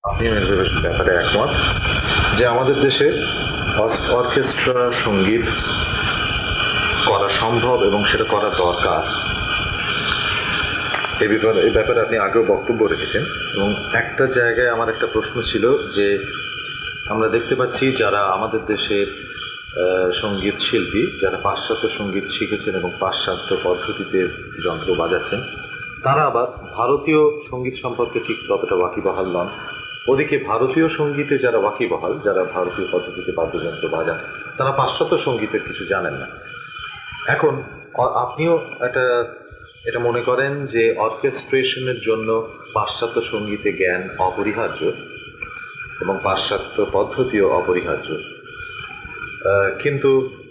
আপনিও এর ব্যাপারে একমত যে আমাদের দেশে অর্কেস্ট্রা সঙ্গীত করা সম্ভব এবং সেটা করা দরকার। এই ব্যাপারে আপনি আগেও বক্তব্য রেখেছেন এবং একটা জায়গায় আমার একটা প্রশ্ন ছিল যে আমরা দেখতে পাচ্ছি যারা আমাদের দেশের সঙ্গীত শিল্পী, যারা পাশ্চাত্য সঙ্গীত শিখেছেন এবং পাশ্চাত্য পদ্ধতিতে যন্ত্র বাজাচ্ছেন, তারা আবার ভারতীয় সঙ্গীত সম্পর্কে ঠিক ততটা ওয়াকিবহাল নন। ওদিকে ভারতীয় সঙ্গীতে যারা ওয়াকিবহাল, যারা ভারতীয় পদ্ধতিতে বাদ্যযন্ত্র বাজান, তারা পাশ্চাত্য সঙ্গীতের কিছু জানেন না। এখন আপনিও এটা মনে করেন যে অর্কেস্ট্রেশনের জন্য পাশ্চাত্য সঙ্গীতে জ্ঞান অপরিহার্য এবং পাশ্চাত্য পদ্ধতিও অপরিহার্য, কিন্তু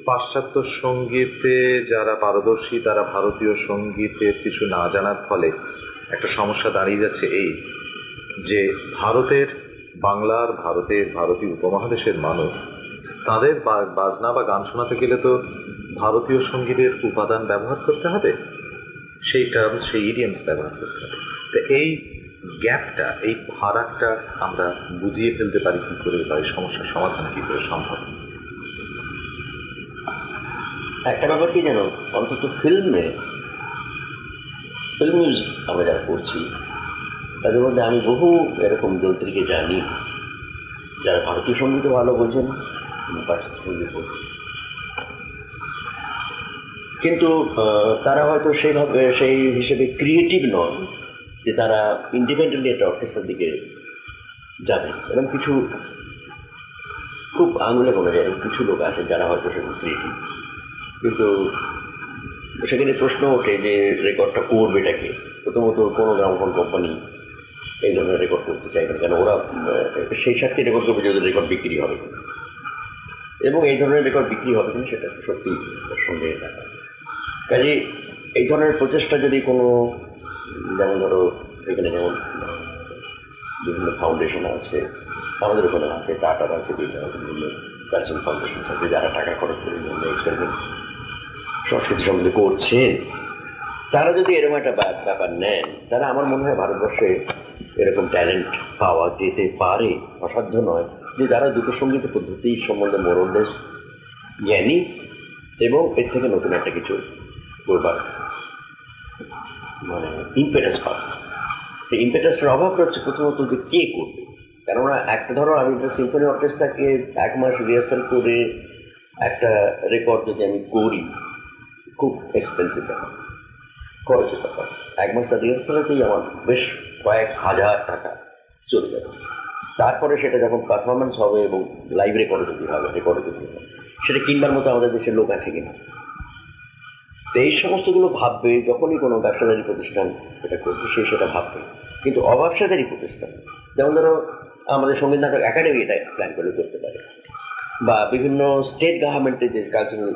পাশ্চাত্য সঙ্গীতে যারা পারদর্শী তারা ভারতীয় সঙ্গীতের কিছু না জানার ফলে একটা সমস্যা দাঁড়িয়ে যাচ্ছে এই যে ভারতীয় উপমহাদেশের মানুষ তাদের বাজনা বা গান শোনাতে গেলে তো ভারতীয় সঙ্গীতের উপাদান ব্যবহার করতে হবে, সেই টার্মস, সেই ইডিয়ামস ব্যবহার করতে হবে। তো এই গ্যাপটা, এই ফারাকটা আমরা বুঝিয়ে ফেলতে পারি কী করে, বা এই সমস্যার সমাধান কী করে সম্ভব? একটা ব্যাপার কি জানো, অন্তত ফিল্ম মিউজিক আমরা যারা করছি তাদের মধ্যে আমি বহু এরকম যন্ত্রীকে জানি যারা ভারতীয় সঙ্গীতও ভালো বোঝেন, পাশ্চাত্য সঙ্গীত বোঝেন, কিন্তু তারা হয়তো সেই হিসেবে ক্রিয়েটিভ নন যে তারা ইন্ডিপেন্ডেন্টলি একটা অর্কেস্ট্রার দিকে যাবেন। এরকম কিছু খুব আঙুলে গোনা যায় কিছু লোক আছে যারা হয়তো সেরকম ক্রিয়েটিভ, কিন্তু সেখানে প্রশ্ন ওঠে যে রেকর্ডটা করবেটাকে। প্রথমত কোনো গ্রামোফোন কোম্পানি এই ধরনের রেকর্ড করতে চাইবেন কেন? ওরা সেই স্বার্থে রেকর্ড করবে যদি রেকর্ড বিক্রি হবে, এবং এই ধরনের রেকর্ড বিক্রি হবে কিনা সেটা সত্যি সন্দেহ থাকা। কাজে এই ধরনের প্রচেষ্টা যদি কোনো, যেমন ধরো এখানে যেমন বিভিন্ন ফাউন্ডেশন আছে, আমাদের ওখানে আছে, টাটার আছে, বিভিন্ন কালচারাল ফাউন্ডেশন আছে যারা টাকা খরচ করে বিভিন্ন এক্সপেরিমেন্ট সংস্কৃতি সম্বন্ধে করছেন, তারা যদি এরকম একটা ব্যাপার নেন, তারা আমার মনে হয় ভারতবর্ষে এরকম ট্যালেন্ট পাওয়া যেতে পারে। অসাধ্য নয় যে তারা দুটো সঙ্গীত পদ্ধতি সম্বন্ধে মোরলেস জ্ঞানী এবং এর থেকে নতুন একটা কিছু করবার মানে ইম্পেটাস পাবে। সেই ইম্পেটাসটার অভাব রয়েছে প্রথমত যে কে করবে। কেননা একটা ধরো আমি একটা সিম্ফনি অর্কেস্ট্রাকে 1 মাস রিহার্সাল করে একটা রেকর্ড যদি আমি করি, খুব এক্সপেন্সিভ ব্যাপার, খরচের ব্যাপার। 1 মাস রিহার্সালেতেই আমার বেশ কয়েক হাজার টাকা চলে যাবে। তারপরে সেটা যখন পারফরমেন্স হবে এবং লাইভ রেকর্ডে যদি হবে, সেটা কিনবার মতো আমাদের দেশের লোক আছে কিনা। তো এই সমস্তগুলো ভাববে যখনই কোনো ব্যবসাদারী প্রতিষ্ঠান এটা করবে, সেটা ভাববে। কিন্তু অব্যবসাদারী প্রতিষ্ঠান, যেমন ধরো আমাদের সঙ্গীত নাটক একাডেমি এটা প্ল্যান করে করতে পারে, বা বিভিন্ন স্টেট গভর্নমেন্টের যে কালচারাল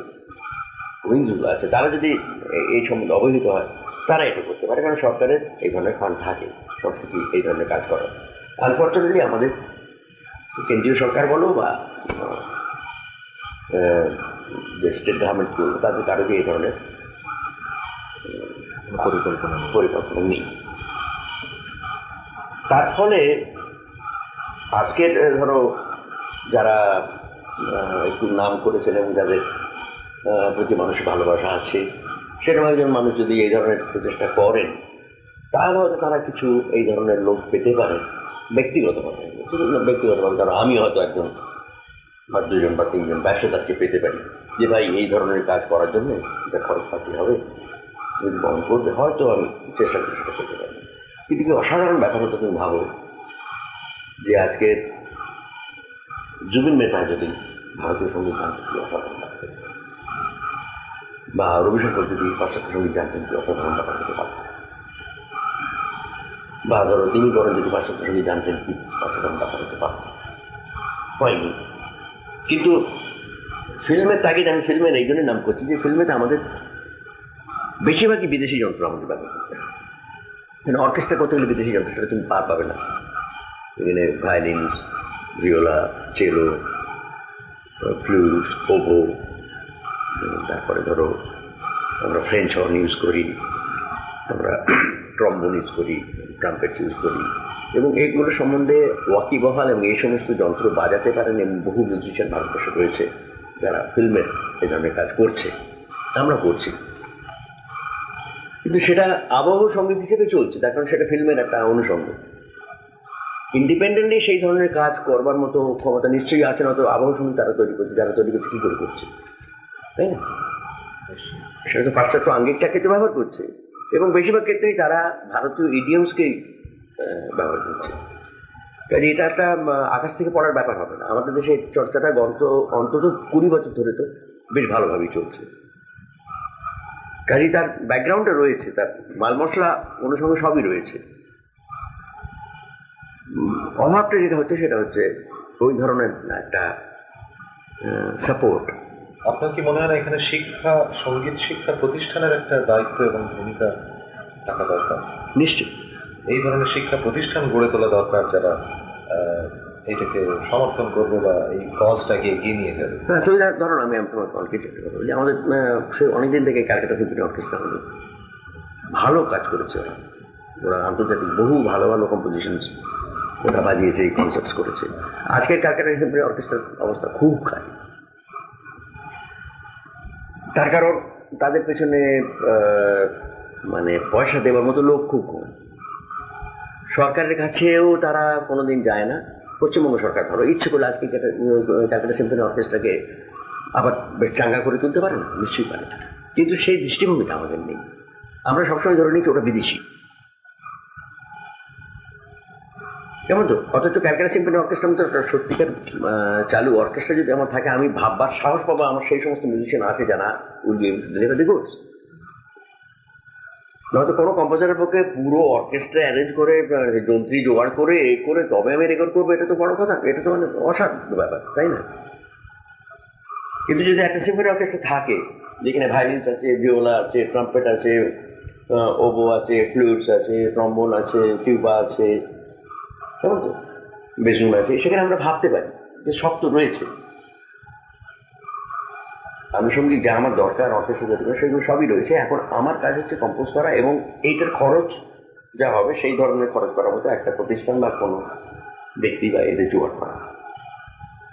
উইংসগুলো আছে তারা যদি এই সম্বন্ধে অবহিত হয়, তারা এটা করতে পারে। কারণ সরকারের এই ধরনের ফান্ড থাকে সংস্কৃতি এই ধরনের কাজ করার। আনফর্চুনেটলি আমাদের কেন্দ্রীয় সরকার বলো বা যে স্টেট গভর্নমেন্টগুলো, তাদের কারোরই এই ধরনের পরিকল্পনা নেই। তার ফলে আজকের ধরো যারা একটু নাম করেছেন এবং যাদের প্রতি মানুষের ভালোবাসা আছে, সেরকম একজন মানুষ যদি এই ধরনের প্রচেষ্টা করেন, তাহলে হয়তো তারা কিছু এই ধরনের লোক পেতে পারেন ব্যক্তিগতভাবে। ধরো আমি হয়তো একজন বা 2জন বা 3জন ব্যবসাদারকে পেতে পারি যে ভাই এই ধরনের কাজ করার জন্য এটা খরচ পাতি হবে, যদি বহন করবে, হয়তো আমি চেষ্টা করে সেটা পেতে পারি। কিন্তু কি অসাধারণ ব্যাপার হতো তুমি ভাবো যে আজকে জুবিন মেহতা যদি ভারতীয় সঙ্গীত জানতেন কি অসাধারণ লাগবে, বা রবিশঙ্কর যদি পাশ্চাত্য সঙ্গীত জানতেন কি অসাধারণ ব্যাপার হতে পারত, বা ধরো তিনি বরং যদি পাশ্চাত্য সঙ্গীত জানতেন কি অসাধারণ ব্যাপার হতে পারত। হয়নি। কিন্তু ফিল্মের তাগিদ, আমি ফিল্মের এই জন্যই নাম করছি যে ফিল্মেতে আমাদের বেশিরভাগই বিদেশি যন্ত্র আমাদের ব্যবহার করতে হয়। এখানে অর্কেস্ট্রা করতে গেলে বিদেশি যন্ত্র সেটা তুমি পাবে না। এখানে ভায়োলিনস, ভিওলা, চেলো, ফ্লুট, ওবো, তারপরে ধরো আমরা ফ্রেঞ্চ হর্ন ইউজ করি, আমরা ট্রম্বোন ইউজ করি, ট্রাম্পেটস ইউজ করি, এবং এইগুলো সম্বন্ধে ওয়াকিবহাল এবং এই সমস্ত যন্ত্র বাজাতে পারেন এমন বহু মিউজিশিয়ান ভারতবর্ষে রয়েছে যারা ফিল্মের এই ধরনের কাজ করছে, আমরা করছি। কিন্তু সেটা আবহ সঙ্গীত হিসেবে চলছে, তার কারণ সেটা ফিল্মের একটা অনুষঙ্গ। ইন্ডিপেন্ডেন্টলি সেই ধরনের কাজ করবার মতো ক্ষমতা নিশ্চয়ই আছে না, তো আবহ সঙ্গীত তারা তৈরি করছে, যারা তৈরি করছে কী করে করছে, তাই না? সেটা তো পাশ্চাত্য আঙ্গিকটাকে তো ব্যবহার করছে, এবং বেশিরভাগ ক্ষেত্রেই তারা ভারতীয় ইডিয়মসকেই ব্যবহার করছে। কাজে এটা একটা আকাশ থেকে পড়ার ব্যাপার হবে না। আমাদের দেশে চর্চাটা অন্তত 20 বছর ধরে তো বেশ ভালোভাবেই চলছে। কাজে তার ব্যাকগ্রাউন্ডে রয়েছে, তার মাল মশলা অনুষঙ্গ সবই রয়েছে। অভাবটা যেটা হচ্ছে সেটা হচ্ছে ওই ধরনের একটা সাপোর্ট। আপনার কি মনে হয় না এখানে শিক্ষা, সঙ্গীত শিক্ষা প্রতিষ্ঠানের একটা দায়িত্ব এবং ভূমিকা থাকা দরকার? নিশ্চয় এই ধরনের শিক্ষা প্রতিষ্ঠান গড়ে তোলা দরকার, যারা এইটাকে সমর্থন করবে বা এই কজটাকে এগিয়ে নিয়ে যাবে। হ্যাঁ, তুমি ধরুন আমি তোমার অনেকের চেষ্টা করবো যে আমাদের সে অনেকদিন থেকে ক্যালকাটা সিম্ফনি অর্কেস্ট্রা হলো, ভালো কাজ করেছে ওরা আন্তর্জাতিক বহু ভালো ভালো কম্পোজিশনস ওরা বাজিয়েছে, এই কনসার্টস করেছে। আজকের ক্যালকাটা সিম্ফনি অর্কেস্ট্রার অবস্থা খুব খারাপ, তার কারণ তাদের পেছনে মানে পয়সা দেওয়ার মতো লোক খুব কম। সরকারের কাছেও তারা কোনোদিন যায় না। পশ্চিমবঙ্গ সরকার ধরো ইচ্ছে করলে আজকে ক্যালকাটা সিম্ফনি অর্কেস্ট্রাকে আবার বেশ চাঙ্গা করে তুলতে পারে না, নিশ্চয়ই পারে, কিন্তু সেই দৃষ্টিভঙ্গিটা আমাদের নেই। আমরা সবসময় ধরে নিচ্ছি ওটা বিদেশি, কেমন তো। অথচ ক্যালকাটা সিম্ফনি অর্কেস্ট্রা মতো একটা সত্যিকার চালু অর্কেস্ট্রা যদি আমার থাকে, আমি ভাববার সাহস পাবো আমার সেই সমস্ত মিউজিশিয়ান আছে যারা will be able to deliver the goods. নয়তো কোনো কম্পোজারের পক্ষে পুরো অর্কেস্ট্রা অ্যারেঞ্জ করে যন্ত্রী জোগাড় করে করে তবে আমি রেকর্ড করবো, এটা তো বড় কথা, এটা তো মানে অসাধ্য ব্যাপার, তাই না? কিন্তু যদি একটা সিম্ফনি অর্কেস্ট্রা থাকে যেখানে ভায়োলিন্স আছে, ভিওলা আছে, ট্রাম্পেট আছে, ওবো আছে, ফ্লুটস আছে, ট্রম্বোন আছে, টিউবা আছে, কেমন তো, বেসুন আছে, সেখানে আমরা ভাবতে পারি যে সব তো রয়েছে। আনুষঙ্গিক যা আমার দরকার অর্কেস্ট্রা দরকার সেগুলো সবই রয়েছে। এখন আমার কাজ হচ্ছে কম্পোজ করা, এবং এইটার খরচ যা হবে সেই ধরনের খরচ করার মতো একটা প্রতিষ্ঠান বা কোনো ব্যক্তি বা এদের জোগাড় করা।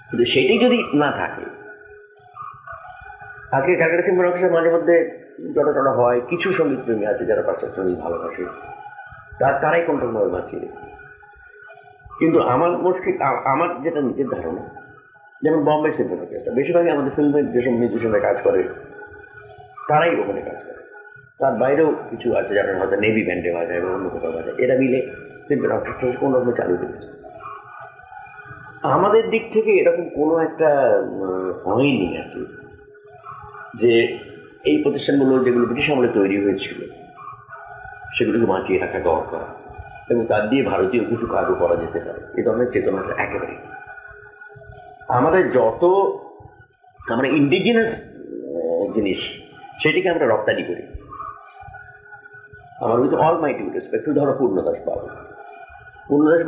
কিন্তু সেটাই যদি না থাকে, আজকে ক্যালকাটা সিম্ফনি অর্কেস্ট্রার মাঝে মধ্যে যতটা হয় কিছু সঙ্গীত প্রেমী আছে যারা পাশ্চাত্য সঙ্গীত ভালোবাসে, তারাই কোনটাভাবে বাঁচিয়ে রেখেছে। কিন্তু আমার মুশকিল, আমার যেটা নিজের ধারণা, যেমন বম্বে সিম্ফনি অর্কেস্ট্রা বেশিরভাগই আমাদের ফিল্মের যেসব মিউজিশিয়ানরা কাজ করে তারাই ওখানে কাজ করে। তার বাইরেও কিছু আছে যারা হয়তো নেভি ব্যান্ডে বাজায় বা অন্য কোথাও বাজায়, এরা মিলে সিম্ফনি অর্কেস্ট্রা কোনো রকম চালু করেছে। আমাদের দিক থেকে এরকম কোনো একটা হয়নি আর কি, যে এই প্রতিষ্ঠানগুলো যেগুলো ব্রিটিশ আমলে তৈরি হয়েছিল সেগুলোকে বাঁচিয়ে রাখা দরকার, এবং তার দিয়ে ভারতীয় কিছু কাজও করা যেতে পারে, এ ধরনের চেতনাটা একেবারে। আমাদের যত আমরা ইন্ডিজিনাস জিনিস সেটিকে আমরা রপ্তানি করি। আমার with all my due respect, ধরো পূর্ণদাস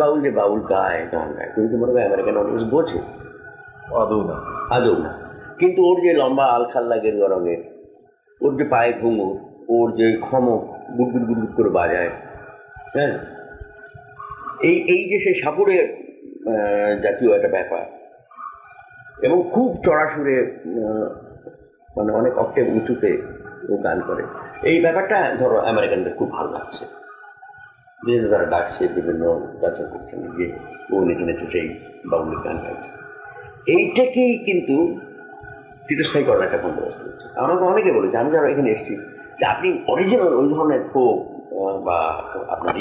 বাউল যে বাউল গায়, গান গায়, তুমি তো মনে হয় আমেরিকান অডিয়েন্স বোঝে? আদৌ না। কিন্তু ওর যে লম্বা আলখাল্লা গেরুয়া রঙের, ওর যে পায়ে ঘুঙুর, ওর যে খমক গুড়গুড় গুড়গুড় করে বাজায়, হ্যাঁ, এই যে সেই সাপুরের জাতীয় একটা ব্যাপার, এবং খুব চড়া সুরে মানে অনেক অক্টেভ উঁচুতে ও গান করে, এই ব্যাপারটা ধরো আমেরিকানদের খুব ভালো লাগছে, যেহেতু তারা ডাকছে বিভিন্ন কালচার প্রতিষ্ঠানে গিয়ে ও নেচে নেচে সেই বাউলের গান গাইছে। এইটাকেই কিন্তু চিরস্থায়ী করার একটা বন্দোবস্ত হচ্ছে। আমাকে অনেকে বলেছে, আমি যারা এখানে এসেছি, যে আপনি অরিজিনাল ওই ধরনের ফোক বা আপনার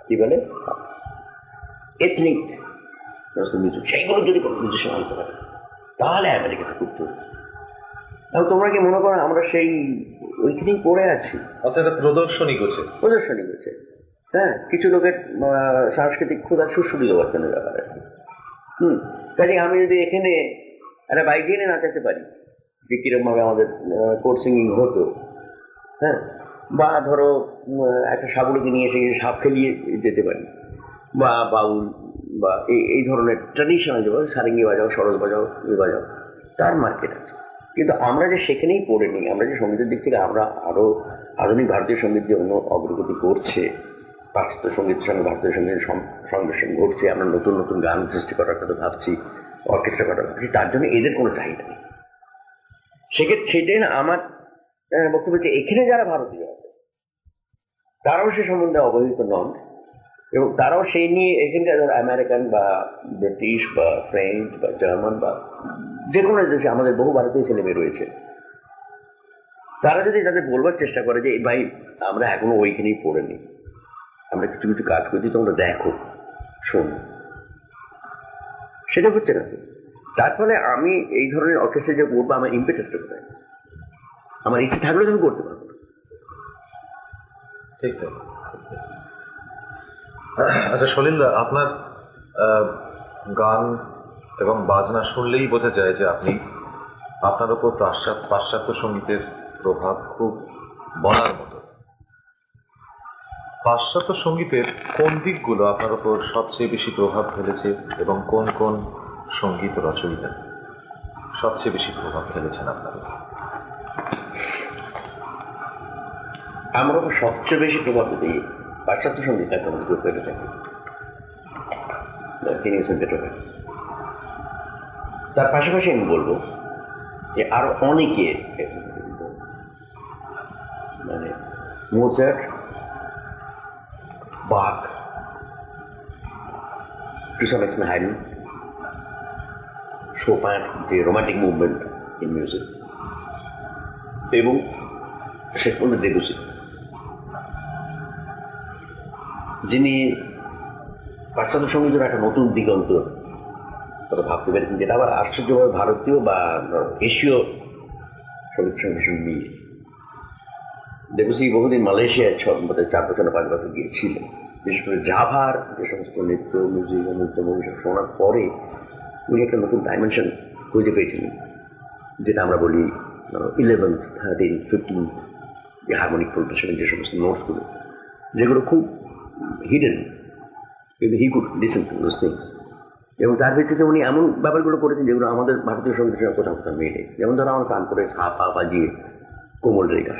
কি বলে এথনিক মিউজিক, সেইগুলো যদি কোনো মিউজিশিয়ান আনতে পারে তাহলে আমেরিকাতে খুব চলবে। এবং তোমরা কি মনে করো আমরা সেই ওইখানেই পড়ে আছি? অর্থাৎ প্রদর্শনী করছে। হ্যাঁ, কিছু লোকের সাংস্কৃতিক ক্ষুধা সুশ্রুতি দেওয়ার জন্য ব্যাপারে। কাজে আমি যদি এখানে একটা বাইক এনে নাচাতে পারি, যে কিরকমভাবে আমাদের কোর্ট সিঙ্গিং হতো, হ্যাঁ, বা ধরো একটা সাবুলকে নিয়ে এসে সাপ খেলিয়ে যেতে পারি, বা বাউল বা এই ধরনের ট্র্যাডিশনাল যেভাবে সারেঙ্গি বাজাও, সরোজ বাজাও, বাজাও, তার মার্কেট আছে। কিন্তু আমরা যে সেখানেই পড়ে নিই, আমরা যে সঙ্গীতের দিক থেকে আমরা আরও আধুনিক ভারতীয় সঙ্গীত যে অগ্রগতি করছে, পাশ্চাত্য সঙ্গীতের সঙ্গে ভারতীয় সঙ্গীতের সংঘর্ষণ ঘটছে, আমরা নতুন নতুন গান সৃষ্টি করার কথা ভাবছি, অর্কেস্ট্রা করার ভাবছি, তার জন্য এদের কোনো চাহিদা নেই। সেক্ষেত্রে সেটাই না আমার বক্তব্য হচ্ছে, এখানে যারা ভারতীয় আছে তারাও সে সম্বন্ধে অবহিত নন, এবং তারাও সেই নিয়ে এখানকার ধর আমেরিকান বা ব্রিটিশ বা ফ্রেঞ্চ বা জার্মান বা যে কোনো দেশে আমাদের বহু ভারতীয় ছেলে মেয়ে রয়েছে, তারা যদি তাদের বলবার চেষ্টা করে যে ভাই আমরা এখনো ওইখানেই পড়েনি, আমরা কিছু কিছু কাজ করছি, তোমরা দেখো শোনো, সেটা হচ্ছে না। তার ফলে আমি এই ধরনের অর্কেস্ট্রা যে করবো, আমার ইম্পেটাসটা কোথায়? আমার ইচ্ছে থাকলেও তো আমি করতে পারবো না। ঠিক তাই। আচ্ছা সলিলদা, আপনার গান এবং বাজনা শুনলেই বোঝা যায় যে আপনার উপর পাশ্চাত্য সঙ্গীতের প্রভাব খুব বলার মতো। পাশ্চাত্য সঙ্গীতের কোন দিকগুলো আপনার উপর সবচেয়ে বেশি প্রভাব ফেলেছে এবং কোন কোন সঙ্গীত রচয়িতা সবচেয়ে বেশি প্রভাব ফেলেছেন আপনার উপর? আমার উপর সবচেয়ে বেশি প্রভাব দিয়ে পাশ্চাত্য সঙ্গীত এখন পেতে থাকে, তিনি হচ্ছেন বেথোভেন। তার পাশাপাশি আমি বলবো যে আরো অনেকে, মানে মোজার্ট, বাক, টু সাম এক্সটেন্ট হাইডেন, শোপান, যে রোমান্টিক মুভমেন্ট ইন মিউজিক, এবং শেষ পর্যন্ত দেবুসি, যিনি পাশ্চাত্য সঙ্গীতের একটা নতুন দিগন্ত কথা ভাবতে পেরেছেন, যেটা আবার আশ্চর্যভাবে ভারতীয় বা এশীয় সঙ্গীতের সঙ্গে ভীষণ মিল। দেবুসি বহুদিন মালয়েশিয়ায় 4 বছর না 5 বছর গিয়েছিলেন, বিশেষ করে জাভার যে সমস্ত নৃত্য মিউজিক নৃত্য সব শোনার পরে উনি একটা নতুন ডাইমেনশন খুঁজে পেয়েছিলেন, যেটা আমরা বলি 11th 13th 15th যে হারমোনিক প্রোগ্রেশনের যে সমস্ত নোটসগুলো, যেগুলো খুব হিডেন, কিন্তু he could listen to those things. এবং তার ভিত্তিতে উনি এমন ব্যাপারগুলো করেছেন যেগুলো আমাদের ভারতীয় সঙ্গীতের সঙ্গে কোথাও কোথাও মেলে। যেমন ধরো আমার কান করে সা পা বাজিয়ে কোমল রেখা,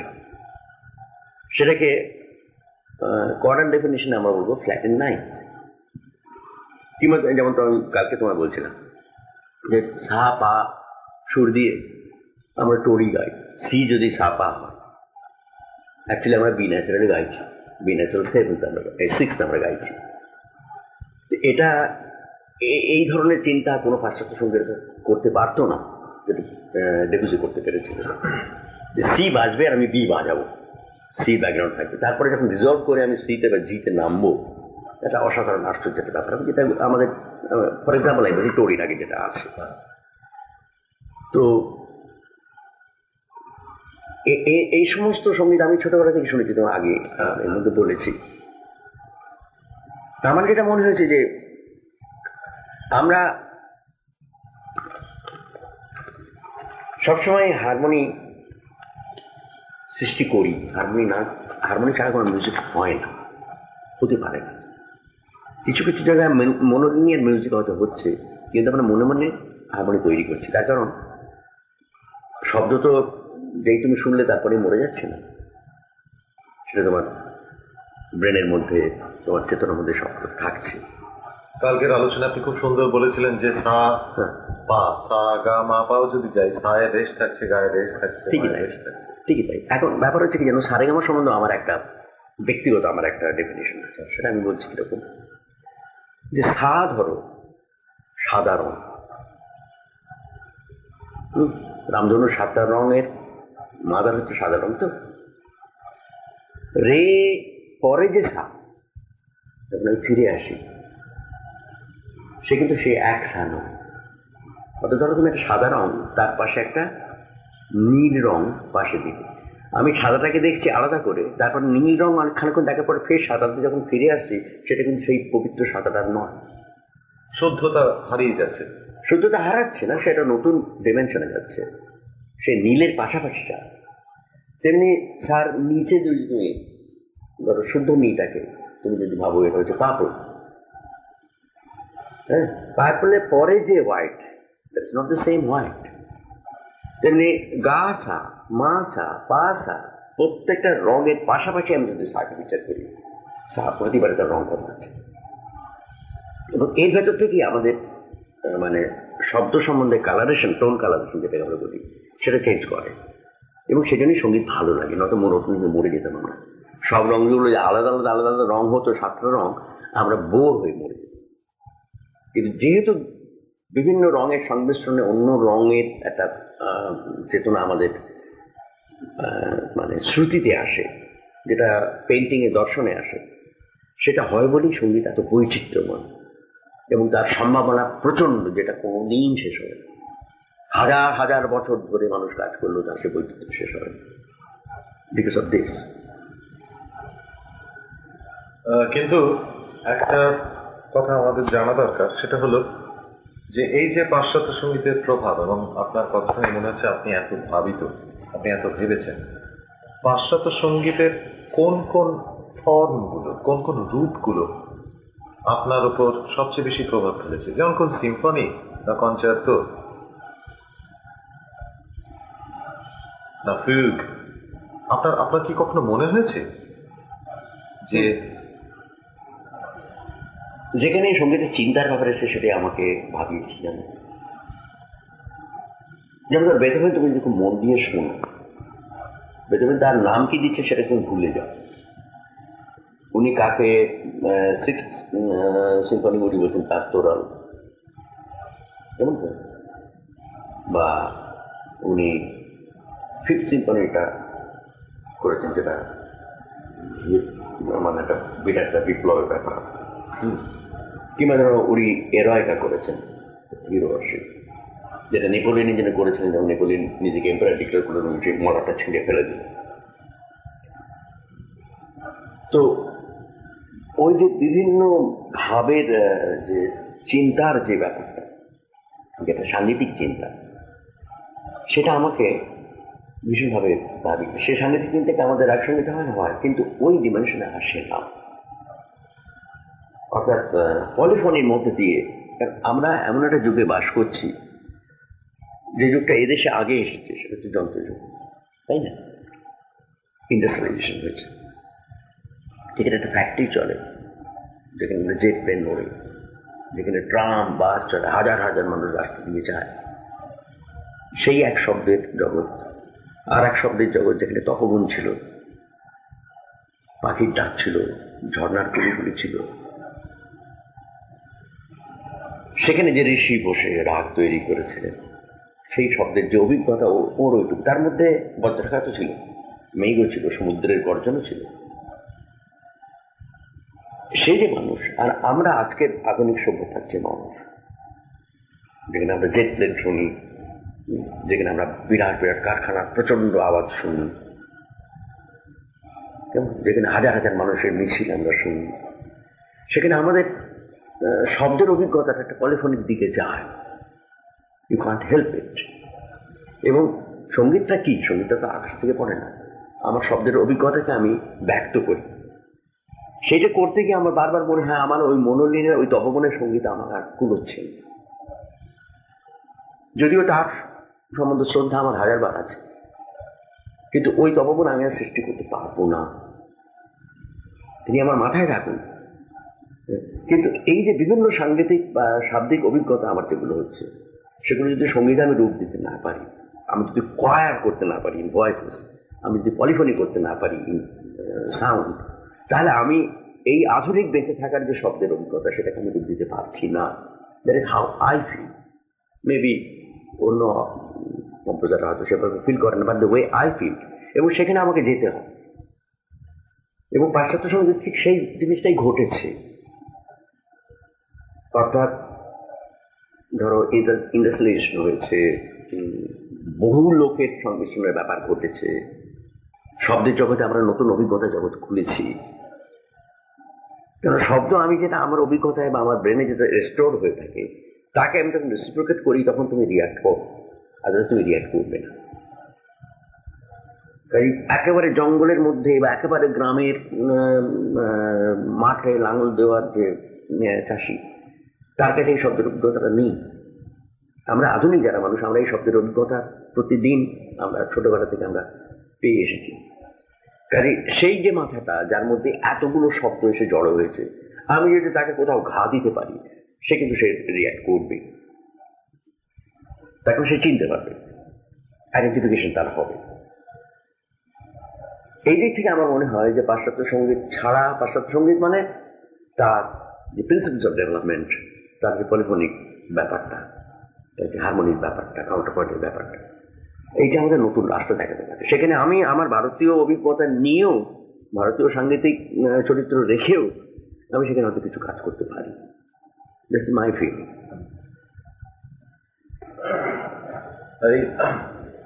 সেটাকে কর্ডাল ডেফিনিশনে আমরা বলবো ফ্ল্যাট এন্ড নাইন। কিংবা যেমন তো আমি কালকে তোমায় বলছিলাম যে সা পা সুর দিয়ে আমরা টোরি গাই, সি যদি সা পা হয়, অ্যাকচুয়ালি আমরা বি ন্যাচারালি গাইছি, বি ন্যাচারাল 7th আমরা 6th আমরা গাইছি। এটা এই ধরনের চিন্তা কোনো পাশ্চাত্য সঙ্গীত করতে পারতো না, যেটা ডেবুসি করতে পেরেছিল। যে সি বাজবে আর আমি বি বাজাবো, সি ব্যাকগ্রাউন্ড থাকবে, তারপরে যখন রিজলভ করে আমি সিতে বা জিতে নামবো, এটা অসাধারণ আশ্চর্য একটা ব্যাপার। যেটা আমাদের ফর এক্সাম্পল এই বলি টোরির আগে যেটা আছে। তো এই সমস্ত সঙ্গীত আমি ছোটবেলা থেকে শুনেছি, তোমার আগে এর মধ্যে বলেছি। আমার যেটা মনে হয়েছে যে আমরা সবসময় হারমোনি সৃষ্টি করি, হারমোনি ছাড়া কোনো মিউজিক হয় না, হতে পারে না। কিছু কিছু জায়গায় মনোরিংয়ের মিউজিক হয়তো হচ্ছে, কিন্তু আমরা মনে মনে হারমোনি তৈরি করছি। তার কারণ শব্দ তো যেই তুমি শুনলে তারপরে মরে যাচ্ছে না, সেটা তোমার ব্রেনের মধ্যে, তোমার চেতনার মধ্যে শব্দ থাকছে। কালকের আলোচনা আপনি খুব সুন্দর বলেছিলেন যে সা পা, সা গা মা পাও যদি যাই, সায়ের রেস্ট থাকছে, গায়ে রেস্ট থাকছে, ঠিকই তাই, ঠিকই তাই। এখন ব্যাপার হচ্ছে কি জানো, সারেগামা সম্বন্ধে আমার একটা ব্যক্তিগত আমার একটা ডেফিনেশন আছে, সেটা আমি বলছি কিরকম, যে সা ধরো সাধারণ, রামধনুর 7টা রঙের মাদার হচ্ছে সাদা রং, তো রে পরে যে সা, যখন আমি ফিরে আসি, সে কিন্তু সে এক সা নয়। অর্থাৎ ধরো তুমি একটা সাদা রং, তার পাশে একটা নীল রং পাশে দিকে, আমি সাদাটাকে দেখছি আলাদা করে, তারপর নীল রং অনেকক্ষণ দেখার পরে ফের সাদাতে যখন ফিরে আসছি, সেটা কিন্তু সেই পবিত্র সাদাটার নয়, শুদ্ধতা হারিয়ে যাচ্ছে। শুদ্ধতা হারাচ্ছে না, সেটা নতুন ডিমেনশনে যাচ্ছে, সে নীলের পাশাপাশি যা। তেমনি স্যার নিচে যদি তুমি ধরো শুদ্ধ নীলটাকে তুমি যদি ভাবো এটা হচ্ছে পার্পল, হ্যাঁ, পার্পলের পরে যে white, that's not the same white. তেমনি গা সা, মা সা, পা সা, প্রত্যেকটা রঙের পাশাপাশি আমি যদি সাকে বিচার করি, প্রতিবারে তার রং বদলাচ্ছে, এবং এর ভেতর থেকেই আমাদের মানে শব্দ সম্বন্ধে কালারেশন, টোন কালারেশন যেটাকে আমরা বলি, সেটা চেঞ্জ করে। এবং সেজন্যই সঙ্গীত ভালো লাগে, নয়তো মরে যেতাম আমরা। সব রঙগুলো আলাদা আলাদা আলাদা আলাদা রং হতো, 7টা রং, আমরা বোর হয়ে মরে যেতাম। কিন্তু যেহেতু বিভিন্ন রঙের সংমিশ্রণে অন্য রঙের একটা চেতনা আমাদের মানে শ্রুতিতে আসে, যেটা পেন্টিং এ দর্শনে আসে, সেটা হয় বলেই সঙ্গীত এত বৈচিত্র্যময় এবং তার সম্ভাবনা প্রচন্ড, যেটা কোনোদিন শেষ হবে না। হাজার হাজার বছর ধরে মানুষ কাজ করলো, তার সে বৈচিত্র্য শেষ হবে বিকজ অফ দিস। কিন্তু একটা কথা আমাদের জানা দরকার, সেটা হলো যে এই যে পাশ্চাত্য সঙ্গীতের প্রভাব, এবং আপনার কথা শুনে মনে হচ্ছে আপনি এত ভাবিত, আপনি এত ভেবেছেন, পাশ্চাত্য সঙ্গীতের কোন কোন ফর্মগুলো, কোন কোন রূপগুলো আপনার উপর সবচেয়ে বেশি প্রভাব ফেলেছে? যেমন কোন সিম্ফনি না কনচার্টো না ফিউগ, আপনার কি কখনো মনে হয়েছে যে যেখানে সঙ্গীতের চিন্তার ব্যাপারে এসে সেটাই আমাকে ভাবিয়েছি। যেমন ধর বেথোভেন, তুমি যদি খুব মন দিয়ে শোনো, বেথোভেন তার নাম কি দিচ্ছে সেটা তুমি ভুলে যাও। উনি কাকে 6th সিম্ফনি উনি বলছেন পাস্টোরাল, যেমন তো, বা উনি 5th সিম্ফনিটা করেছেন, যেটা মানে একটা বিরাট একটা বিপ্লবের ব্যাপার। কিংবা ধরো উনি এরয়কা করেছেন, হিরোশিপ, যেটা নেপোলিয়ন যিনি করেছিলেন, যেমন নেপোলিয়ন নিজেকে এম্পায়ার ডিক্লেয়ার করলেন, উনি সেই মলাটা ছিঁড়ে ফেলে দিলেন। তো ওই যে বিভিন্ন ভাবের যে চিন্তার যে ব্যাপারটা, যেটা সাংগীতিক চিন্তা, সেটা আমাকে ভীষণভাবে ভাবি। সে সাংগীতিক চিন্তাকে আমাদের একসঙ্গে হয় না, হয়, কিন্তু ওই ডিমেনশনে আসে না। অর্থাৎ পলিফোনির মধ্যে দিয়ে, আমরা এমন একটা যুগে বাস করছি, যে যুগটা এদেশে আগে এসেছে, সেটা হচ্ছে যন্ত্রযুগ, তাই না? ইন্ডাস্ট্রিয়ালাইজেশন হয়েছে, যেখানে একটা ফ্যাক্টরি চলে, যেখানে জেট প্লেন ওড়ে, যেখানে ট্রাম বাস চলে, হাজার হাজার মানুষ রাস্তা দিয়ে যায়। সেই এক শব্দের জগৎ, আর এক শব্দের জগৎ যেখানে তপবন ছিল, পাখির ডাক ছিল, ঝর্ণার কুড়িগুলি ছিল, সেখানে যে ঋষি বসে রাগ তৈরি করেছিলেন, সেই শব্দের যে অভিজ্ঞতা ওর ওইটুকু, তার মধ্যে বজ্রাঘাত ছিল, মেঘও ছিল, সমুদ্রের গর্জনও ছিল। সেই যে মানুষ, আর আমরা আজকের আধুনিক সভ্যতার যে মানুষ, যেখানে আমরা জেট প্লেন শুনি, যেখানে আমরা বিরাট বিরাট কারখানার প্রচন্ড আওয়াজ শুনি, যেখানে হাজার হাজার মানুষের মিছিল আমরা শুনি, সেখানে আমাদের শব্দের অভিজ্ঞতাটা একটা পলিফোনিক দিকে যায়। You can't help it. এবং সঙ্গীতটা কি? সঙ্গীতটা তো আকাশ থেকে পড়ে না। আমার শব্দের অভিজ্ঞতাকে আমি ব্যক্ত করি, সেটা করতে গিয়ে আমার বারবার মনে হয় আমার ওই মনোলিনের, ওই তপবনের সঙ্গীত আমার আর কুলোচ্ছে। যদিও তার সম্বন্ধে শ্রদ্ধা আমার হাজারবার আছে, কিন্তু ওই তপবন আমি আর সৃষ্টি করতে পারবো না। তিনি আমার মাথায় রাখুন, কিন্তু এই যে বিভিন্ন সাংগীতিক বা শাব্দিক অভিজ্ঞতা আমার যেগুলো হচ্ছে, সেগুলো যদি সঙ্গীতে আমি রূপ দিতে না পারি, আমি যদি কোয়ার করতে না পারি ইন ভয়েসেস, আমি যদি পলিফনি করতে না পারি ইন সাউন্ড, তাহলে আমি এই আধুনিক বেঁচে থাকার যে শব্দের অভিজ্ঞতা, সেটাকে আমি রূপ দিতে পারছি না। That is how I feel. Maybe অন্য কম্পোজাররা হয়তো সেভাবে ফিল করেন, but the way I feel. এবং সেখানে আমাকে যেতে হয়। এবং পাশ্চাত্য সঙ্গীত ঠিক সেই জিনিসটাই ঘটেছে। অর্থাৎ ধরো ইন্ডাস্ট্রিয়ালাইজেশন হয়েছে, বহু লোকের সংমিশ্রণের ব্যাপার ঘটেছে, শব্দের জগতে আমরা নতুন অভিজ্ঞতা জগৎ খুলেছি। কেন শব্দ আমি যেটা আমার অভিজ্ঞতায় বা আমার ব্রেনে যেটা রেস্টোর হয়ে থাকে, তাকে আমি যখন রেসিপ্রোকেট করি, তখন তুমি রিয়াক্ট করো, আদারওয়াইজ তুমি রিয়াক্ট করবে না। তাই একেবারে জঙ্গলের মধ্যে বা একেবারে গ্রামের মাঠে লাঙল দেওয়ার যে চাষি, তার কাছে এই শব্দের অভিজ্ঞতাটা নেই। আমরা আধুনিক যারা মানুষ, আমরা এই শব্দের অভিজ্ঞতা প্রতিদিন আমরা ছোটবেলা থেকে আমরা পেয়ে এসেছি। কাজে সেই যে মাথাটা যার মধ্যে এতগুলো শব্দ এসে জড়ো হয়েছে, আমি যদি তাকে কোথাও ঘা দিতে পারি, সে কিন্তু সে রিয়াক্ট করবে, তাকে সে চিনতে পারবে, আইডেন্টিফিকেশন তার হবে। এই দিক থেকে আমার মনে হয় যে পাশ্চাত্য সঙ্গীত ছাড়া, পাশ্চাত্য সঙ্গীত মানে তার যে প্রিন্সিপলস অফ ডেভেলপমেন্ট, তার যে পলিফোনিক ব্যাপারটা, তার যে হারমোনিক ব্যাপারটা, কাউন্টারপয়েন্টের ব্যাপারটা, এইটা আমাদের নতুন রাস্তা দেখাতে পারে। সেখানে আমি আমার ভারতীয় অভিজ্ঞতা নিয়েও, ভারতীয় সাংগীতিক চরিত্র রেখেও আমি সেখানে হয়তো কিছু কাজ করতে পারি। That's my feeling. এই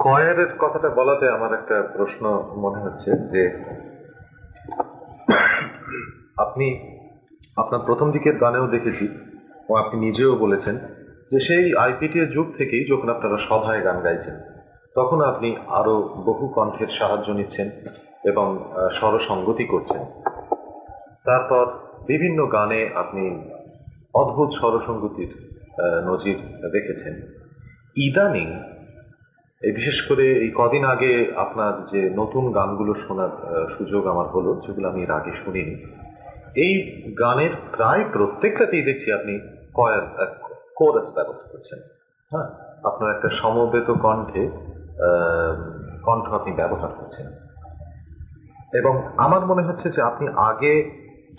কয়ারের কথাটা বলাতে আমার একটা প্রশ্ন মনে হচ্ছে যে আপনি আপনার প্রথম দিকের গানেও দেখেছি ও আপনি নিজেও বলেছেন যে সেই আইপিটির যুগ থেকেই যখন আপনারা সভায় গান গাইছেন তখন আপনি আরো বহু কণ্ঠের সাহায্য নিচ্ছেন এবং স্বরসঙ্গতি করছেন। তারপর বিভিন্ন গানে আপনি অদ্ভুত স্বরসঙ্গতির নজির দেখেছেন। ইদানিং এই বিশেষ করে এই কদিন আগে আপনার যে নতুন গানগুলো শোনার সুযোগ আমার হলো, যেগুলো আমি এর আগে শুনিনি, এই গানের প্রায় প্রত্যেকটাতেই দেখছি আপনি কোরাস ব্যবহার করছেন। হ্যাঁ, আপনার একটা সমবেত কণ্ঠ আপনি ব্যবহার করছেন এবং আমার মনে হচ্ছে যে আপনি আগে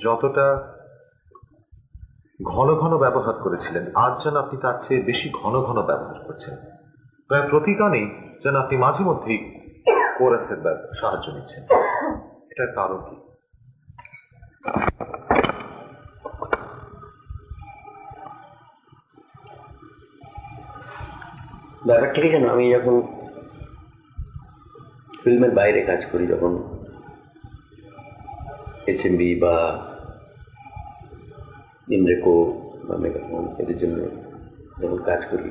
যতটা ঘন ঘন ব্যবহার করেছিলেন আজ যেন আপনি তার চেয়ে বেশি ঘন ঘন ব্যবহার করছেন। প্রায় প্রতি গানেই যেন আপনি মাঝে মধ্যেই কোরাসের সাহায্য নিচ্ছেন। এটার কারণ কি? ব্যাপারটা কি জানো, আমি যখন ফিল্মের বাইরে কাজ করি, যখন HMV বা ইন্দ্রেকো বা মেগাফোন এদের জন্য যখন কাজ করি,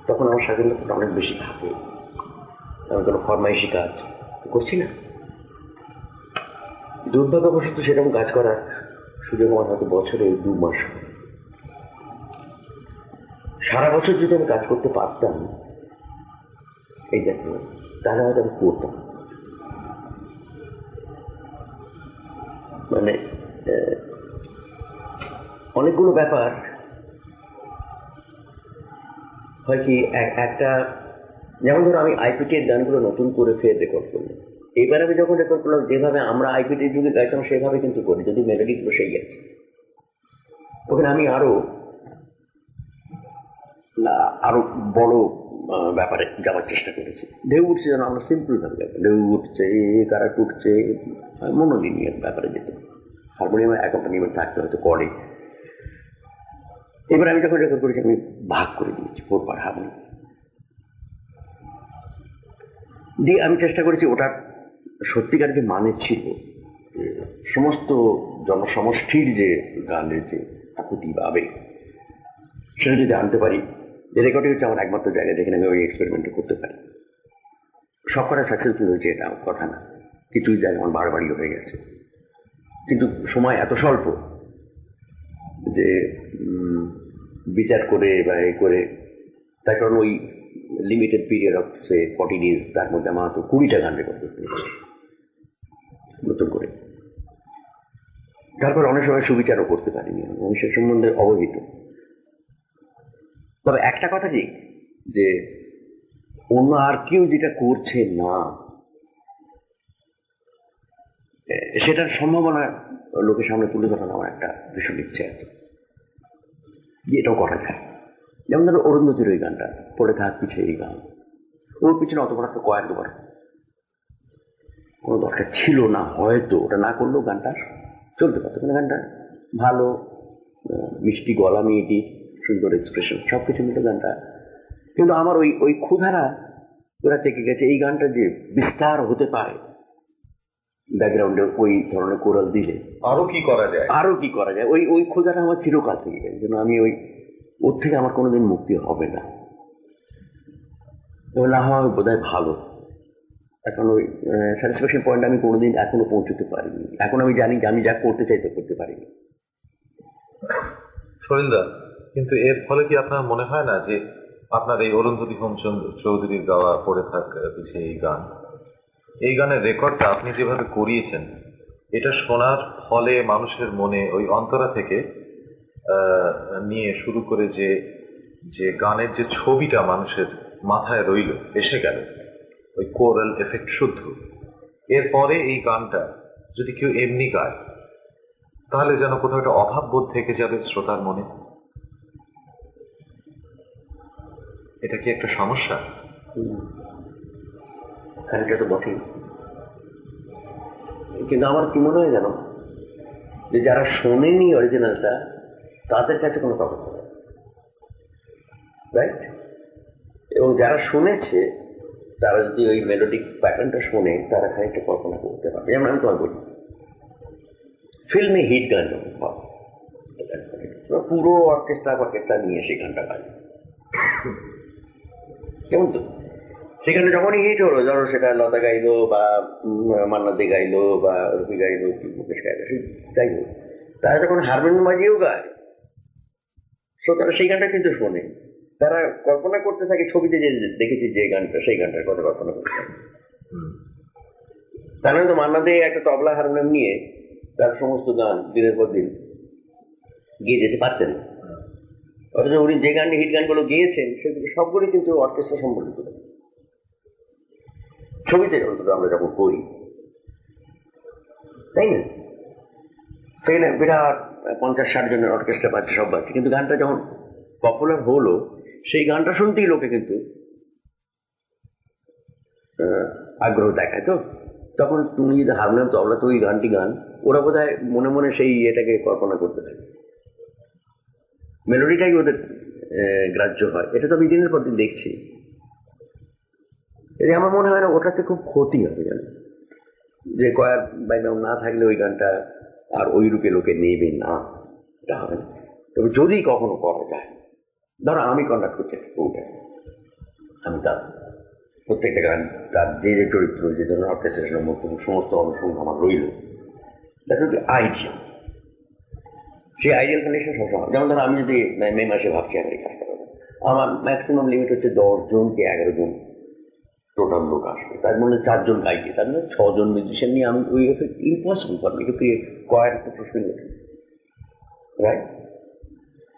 তখন আমার স্বাধীনতাটা অনেক বেশি থাকে। আমি কোনো ফরমাইশি কাজ করছি না। দুর্ভাগ্যবশত সেরকম কাজ করার সুযোগ আমার হয়তো বছরে 2 মাস। সারা বছর যদি আমি কাজ করতে পারতাম এই জাতীয়, তাহলে হয়তো আমি করতাম। মানে অনেকগুলো ব্যাপার হয় কি, একটা যেমন ধরো আমি আইপিটির গানগুলো নতুন করে ফের রেকর্ড করলাম। এবার আমি যখন রেকর্ড করলাম, যেভাবে আমরা আইপিটির যুগে গাইতাম সেভাবে কিন্তু করি, যদি মেলোডিগুলো সেই আছে। ওখানে আমি আরো বড় ব্যাপারে যাওয়ার চেষ্টা করেছি। ঢেউ উঠছে যেন আমরা সিম্পল ভাবে গাইতাম, ঢেউ উঠছে, কারা টুটছে, মনোলিনিয়ার ব্যাপারে যেত। হারমোনিয়ামে অ্যাকম্পানিমেন্ট থাকতে হয়তো করে। এবার আমি যখন রেকর্ড করেছি, আমি ভাগ করে দিয়েছি 4 পার্ট হারমোনিয়াম দিয়ে। আমি চেষ্টা করেছি ওটার সত্যিকার যে মানে ছিল, সমস্ত জনসমষ্টির যে গানের যে আকুতি বা আবেগ, সেটা যদি আনতে পারি, রেকর্ডিং হচ্ছে আমার একমাত্র জায়গা যেখানে আমি ওই এক্সপেরিমেন্ট করতে পারি। সব করা সাকসেসফুল হয়েছে এটা কথা না, কিছু জায়গায় আমার বাড়াবাড়ি হয়ে গেছে, কিন্তু সময় এত স্বল্প যে বিচার করে বা এ করে, তার কারণ ওই limited period of say 40 days, তার মধ্যে আমার তো 20টা গান রেকর্ড করতে হচ্ছে নতুন করে। তারপর অনেক সময় সুবিচারও করতে পারিনি, আমি সে সম্বন্ধে অবহিত। তবে একটা কথা ঠিক যে অন্য আর কেউ যেটা করছে না, সেটার সম্ভাবনা লোকের সামনে তুলে ধরানো আমার একটা ভীষণ ইচ্ছে আছে যে এটাও করা যায়। যেমন ধরো অরুন্ধতির ওই গানটা, পড়ে থাক পিছিয়ে, এই গান, ওর পিছনে অত বড় একটা কয়েক দেওয়ার কোনো দরকার ছিল না। হয়তো ওটা না করলেও গানটা চলতে পারতো, কিন্তু গানটা ভালো, মিষ্টি গলা, মেয়েটি সুন্দর এক্সপ্রেশন, সব কিছু মিলে গানটা। কিন্তু আমার ওই ক্ষুধারা ওরা থেকে গেছে এই গানটা যে বিস্তার হতে পারে ব্যাকগ্রাউন্ডে ওই ধরনের কোরাল দিলে আরো কি করা যায়, ওই ক্ষুধাটা আমার চিরকাল থেকে গেছে। যেন আমি ওর থেকে আমার কোনোদিন মুক্তি হবে না, এবং না হওয়া বোধহয় ভালো। এখন ওই স্যাটিসফ্যাকশন পয়েন্ট আমি কোনোদিন এখনো পৌঁছতে পারিনি। এখন আমি জানি যে আমি যা করতে চাই তা করতে পারিনি। সলিলদা, কিন্তু এর ফলে কি আপনার মনে হয় না যে আপনার এই অরুন্ধতী হোমচন্দ্র চৌধুরীর গাওয়া পড়ে থাক পিছিয়ে এই গান, এই গানের রেকর্ডটা আপনি যেভাবে করিয়েছেন, এটা শোনার ফলে মানুষের মনে ওই অন্তরা থেকে আহ, নিয়ে শুরু করে যে যে গানের যে ছবিটা মানুষের মাথায় রইল, এসে গেল ওই কোরাল এফেক্ট শুদ্ধ, এরপরে এই গানটা যদি কেউ এমনি গায়, তাহলে যেন কোথাও একটা অভাব বোধ থেকে যাবে শ্রোতার মনে। এটা কি একটা সমস্যা? খানিকটা তো বটেই, কিন্তু আমার কি মনে হয় জানো, যে যারা শোনেনি অরিজিনালটা তাদের কাছে কোনো প্রবলেম হবে, রাইট? এবং যারা শুনেছে তারা যদি ওই মেলোডিক প্যাটার্নটা শোনে, তারা খানিকটা কল্পনা করতে পারবে। যেমন আমি তোমায় বলি, ফিল্মে হিট গান যখন হয়, পুরো অর্কেস্ট্রা নিয়ে সেই গানটা গায়, কেমন তো? সেখানে যখনই হিট হলো, ধরো সেটা লতা গাইলো বা মান্না দে গাইলো বা রফি গাইলো কি মুকেশ গাইলো, যাই হোক, তারা যখন হারমোনিয়াম বাজিয়েও গায়, তারা সেই গানটা কিন্তু শোনে, তারা কল্পনা করতে থাকে ছবিতে যে দেখেছি যে গানটা, সেই গানটার কথা কল্পনা করতে থাকে। তার মানে তো মান্না দে একটা তবলা হারমোনিয়াম নিয়ে তার সমস্ত গান দিনের পর দিন গিয়ে যেতে পারতেন, অথচ উনি যে গান হিট গানগুলো গিয়েছেন সেগুলো সবগুলি কিন্তু অর্কেস্ট্রা সম্বন্ধিত। ছবিতে অন্তত আমরা যখন করি, তাই না, সেখানে বিরাট 50-60 জনের অর্কেস্ট্রা বাজছে, সব বাজছে, কিন্তু গানটা যখন পপুলার হলো, সেই গানটা শুনতেই লোকে কিন্তু আগ্রহ দেখায়। তো তখন তুমি যদি হারমোনিয়াম তবলা তো ওই গানটি গান, ওরা বোধ হয় মনে মনে সেই এটাকে কল্পনা করতে থাকে, মেলোডিটাই ওদের গ্রাহ্য হয়। এটা তো আমি দিনের পর দিন দেখছি। এই আমার মনে হয় না ওটাতে খুব ক্ষতি হবে, জানো, যে কয়ার ব্যাকগ্রাউন্ড না থাকলে ওই গানটা আর ওই রূপে লোকে নেবে না, এটা হবে না। তবে যদি কখনো করা যায়, ধরো আমি কন্ডাক্ট করছি একটা প্রোগ্রাম, আমি তার প্রত্যেকটা গান, তার যে যে চরিত্র, যে ধরনের অর্কেস্ট্রেশনের মধ্যে সমস্ত অনুষঙ্গ আমার রইল, দ্যাট উইল বি আইডিয়াল। সেই আইডিয়াল কন্ডিশন সবসময়, যেমন ধরো আমি যদি মে মাসে ভাবছি আমি এই কাজটা করবো, আমার ম্যাক্সিমাম লিমিট হচ্ছে 10 জন কি 11 জন টোটাল লোক আসবে, তার মধ্যে 4 জন গাইছে, তার মধ্যে 6 জন মিউজিশিয়ান নিয়ে আমি ওই effect impossible for me to create কয়ের একটা প্রশ্ন ওঠে, রাইট?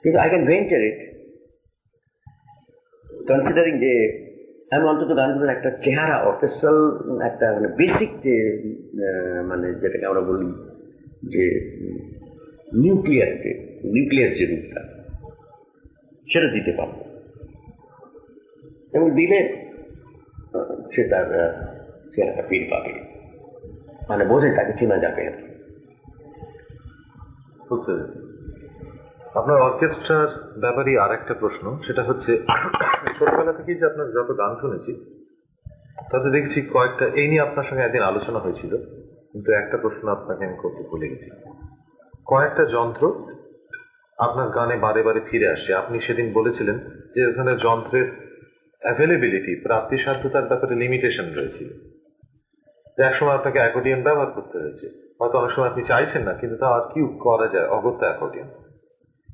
কিন্তু I can venture it, considering যে আমি অন্তত গানগুলোর একটা চেহারা, অর্কেস্ট্রাল একটা মানে বেসিক যে মানে যেটাকে আমরা বলি যে নিউক্লিয়াস যে রূপটা, সেটা দিতে পারবো, এবং দিলে সে তার চেহারাটা ফিল পাবে, মানে বোঝে তাকে চেনা যাবে আর কি। বুঝতে পেরেছি। আপনার অর্কেস্ট্রার ব্যাপারে আর একটা প্রশ্ন, সেটা হচ্ছে ছোটবেলা থেকেই যে আপনার যত গান শুনেছি তাতে দেখছি কয়েকটা, এই নিয়ে আপনার সঙ্গে একদিন আলোচনা হয়েছিল, কিন্তু একটা প্রশ্ন আপনাকে আমি করতে ভুলে গেছি। কয়েকটা যন্ত্র আপনার গানে বারে বারে ফিরে আসছে। আপনি সেদিন বলেছিলেন যে ওখানে যন্ত্রের অ্যাভেলেবিলিটি, প্রাপ্তিসাধ্যতার ব্যাপারে লিমিটেশন রয়েছিল, যে একসময় আপনাকে অ্যাকর্ডিয়ন ব্যবহার করতে হয়েছে, হয়তো অনেক সময় আপনি চাইছেন না, কিন্তু তা আর কি করা যায়, অগত্যা অ্যাকর্ডিয়ন।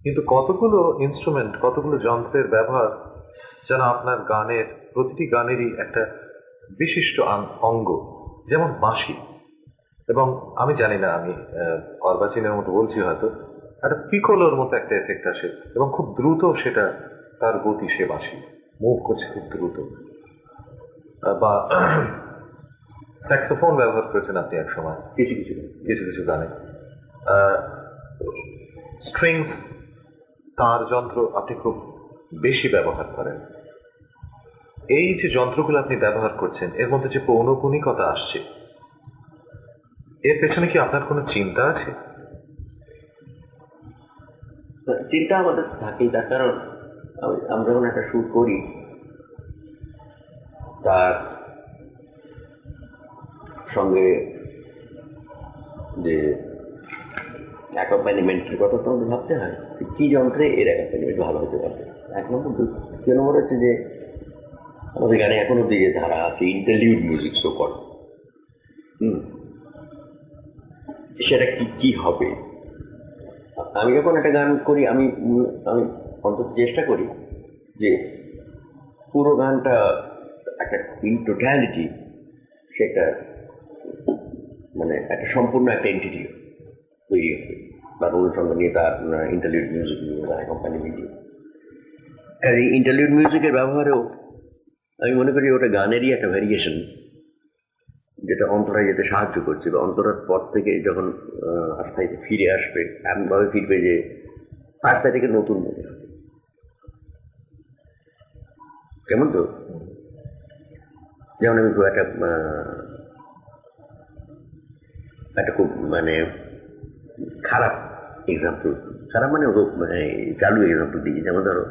কিন্তু কতগুলো ইনস্ট্রুমেন্ট, কতগুলো যন্ত্রের ব্যবহার যেন আপনার গানের প্রতিটি গানেরই একটা বিশিষ্ট অঙ্গ, যেমন বাঁশি। এবং আমি জানি না, আমি অর্বাচীনের মতো বলছি হয়তো, একটা পিকোলোর মতো একটা এফেক্ট আসে, এবং খুব দ্রুত সেটা তার গতি, সে বাঁশি মুভ করছে খুব দ্রুত। বা স্যাক্সোফোন ব্যবহার করেছেন আপনি এক সময় কিছু কিছু কিছু কিছু গানে। স্ট্রিংস, তার যন্ত্র আপনি খুব বেশি ব্যবহার করেন। এই যে যন্ত্রগুলো আপনি ব্যবহার করছেন, এর মধ্যে যে পৌনঃপুনিকতা আসছে, এর পেছনে কি আপনার কোনো চিন্তা আছে? চিন্তা আমাদের থাকেই, তার কারণ আমরা যখন একটা শুট করি, তার সঙ্গে যে অ্যাকম্পানিমেন্টের কথা তো আমাদের ভাবতে হয়, কি যন্ত্রে এর অ্যাকম্পানিমেন্ট ভালো হতে পারবে। 1 নম্বর। 2 নম্বর হচ্ছে যে আমাদের গানে এখনো দিকে ধারা আছে ইন্টারলিউড মিউজিক শো করে, সেটা কি হবে। আমি যখন একটা গান করি, আমি অন্তত চেষ্টা করি যে পুরো গানটা একটা ইন টোটালিটি সেটা মানে একটা সম্পূর্ণ একটা এন্টিটি তৈরি হবে তার অনুষঙ্গ নিয়ে, তার ইন্টারলিউড মিউজিক নিয়ে, তার কোম্পানি মিলিয়ে। আর এই ইন্টারলিউড মিউজিকের ব্যবহারেও আমি মনে করি ওটা গানেরই একটা ভ্যারিয়েশন, যেটা অন্তরায় যেতে সাহায্য করছে, বা অন্তরার পর থেকে যখন আস্থাইতে ফিরে আসবে এমনভাবে ফিরবে যে আস্থায় থেকে নতুন মনে হবে। কেমন তো, যেমন আমি খুব একটা খুব মানে খারাপ এক্সাম্পল, খারাপ মানে চালু এক্সাম্পল দিই। যেমন ধরো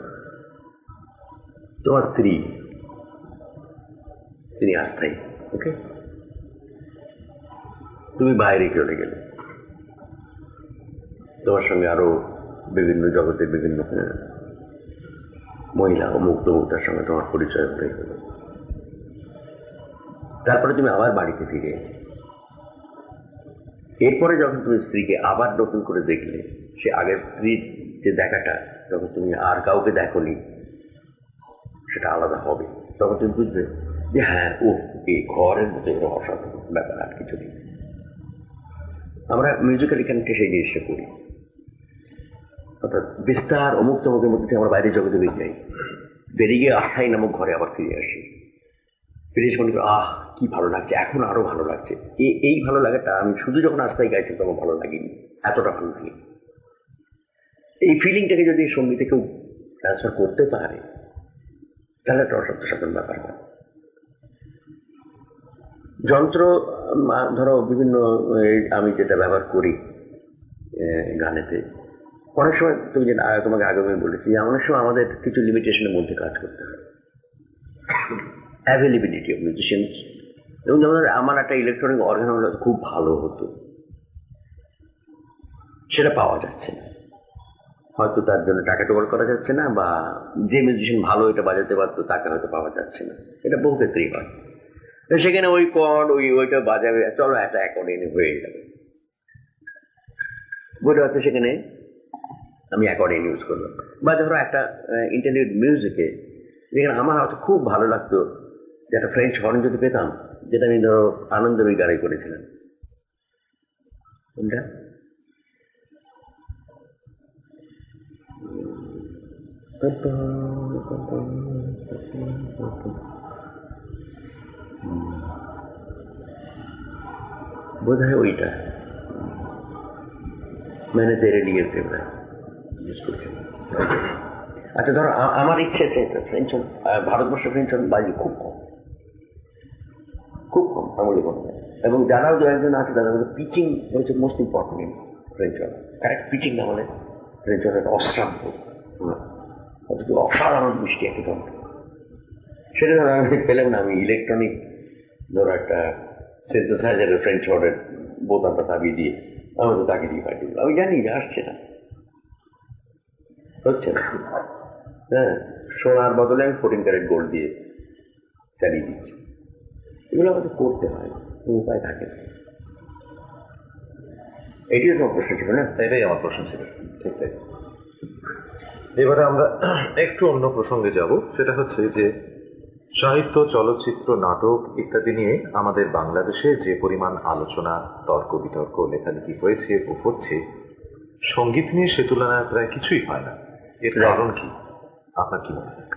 তোমার স্ত্রী, তিনি আস্থায়ী, ওকে, তুমি বাইরে চলে গেলে, তোমার সঙ্গে আরো বিভিন্ন জগতের বিভিন্ন মহিলা ও মুক্তার সঙ্গে তোমার পরিচয় হয়ে গেল। তারপরে তুমি আবার বাড়িতে ফিরে এলে। এরপরে যখন তুমি স্ত্রীকে আবার নতুন করে দেখলে, সে আগের স্ত্রীর যে দেখাটা যখন তুমি আর কাউকে দেখোনি, সেটা আলাদা হবে। তখন তুমি বুঝবে যে হ্যাঁ, ও এই ঘরের মধ্যে এরকম অসাধারণ ব্যাপার, আর কিছু নেই। আমরা মিউজিক্যাল এখানকে সেই জিনিসটা করি, অর্থাৎ বিস্তার অমুক তমুকের মধ্যে থেকে আমরা বাইরের জগতে বেরিয়ে যাই, বেরিয়ে গিয়ে আস্থাই নামক ঘরে আবার ফিরে আসি। ফিরে এসে মনে করি আহ কি ভালো লাগছে, এখন আরো ভালো লাগছে। এই ভালো লাগাটা আমি শুধু যখন আস্থায় গাইছি তখন ভালো লাগেনি, এতটা ভালো লাগে। এই ফিলিংটাকে যদি সঙ্গীতে কেউ ট্রান্সফার করতে পারে, তাহলে একটা অসাধারণ ব্যাপার হয়। যন্ত্র ধরো বিভিন্ন, আমি যেটা ব্যবহার করি গানেতে, অনেক সময় তুমি যেটা তোমাকে আগে আমি বলেছি, অনেক সময় আমাদের কিছু লিমিটেশনের মধ্যে কাজ করতে হয়। অ্যাভেলেবিলিটি অফ মিউজিশিয়ানস, এবং যেমন আমার একটা ইলেকট্রনিক অর্গান হলে খুব ভালো হতো, সেটা পাওয়া যাচ্ছে না। হয়তো তার জন্য টাকা জোগাড় করা যাচ্ছে না, বা যে মিউজিশিয়ান ভালো এটা বাজাতে পারতো তাকে হয়তো পাওয়া যাচ্ছে না। এটা বহু ক্ষেত্রেই হয়। সেখানে ওই কর্ড ওইটা বাজাবে, চলো একটা অ্যাকর্ড এনে হয়ে যাবে, বইটা হয়তো সেখানে আমি অ্যাকর্ডিং ইউজ করলাম। বা ধরো একটা ইন্টারলিউড মিউজিকে যেখানে আমার হয়তো খুব ভালো লাগতো যে একটা ফ্রেঞ্চ হর্ন যদি পেতাম, যেটা আমি ধরো আনন্দের গাড়ি করেছিলাম, কোনটা বোধ হয় ওইটা, मैंने तेरे लिए प्रेम আচ্ছা ধরো আমার ইচ্ছে আছে ফ্রেঞ্চ ভারতবর্ষে ফ্রেঞ্চ বাজি খুব কম, খুব কম আমি বলবো। এবং যারাও দু একজন আছে তাদের মধ্যে পিচিং হচ্ছে most important in French, correct pitching না হলে ফ্রেঞ্চ একটা অশ্রাব্য, অথচ অসাধারণ মিষ্টি একটা কণ্ঠ। সেটা ধরো আমি পেলাম না, আমি ইলেকট্রনিক ধরো একটা সিনথেসাইজারের ফ্রেঞ্চ হর্নের বোতামটা দাবিয়ে দিয়ে আমি তো তাকে দিয়ে পাঠিয়ে দিলাম, আমি জানি যে আসছে না, হচ্ছে না। হ্যাঁ, সোনার বদলে আমি 14 ক্যারেট গোল্ড দিয়ে চালিয়ে দিচ্ছি। এগুলো আমাদের করতে হয়, উপায় থাকে না। এটিও তোমার প্রশ্ন ছিল না? এটাই আমার প্রশ্ন ছিল, ঠিক তাই। এবারে আমরা একটু অন্য প্রসঙ্গে যাব, সেটা হচ্ছে যে সাহিত্য, চলচ্চিত্র, নাটক ইত্যাদি নিয়ে আমাদের বাংলাদেশে যে পরিমাণ আলোচনা, তর্ক বিতর্ক, লেখালেখি হয়েছে ও হচ্ছে, সঙ্গীত নিয়ে সে তুলনায় প্রায় কিছুই হয় না। এর কারণ কি আপনার কি মনে হয়?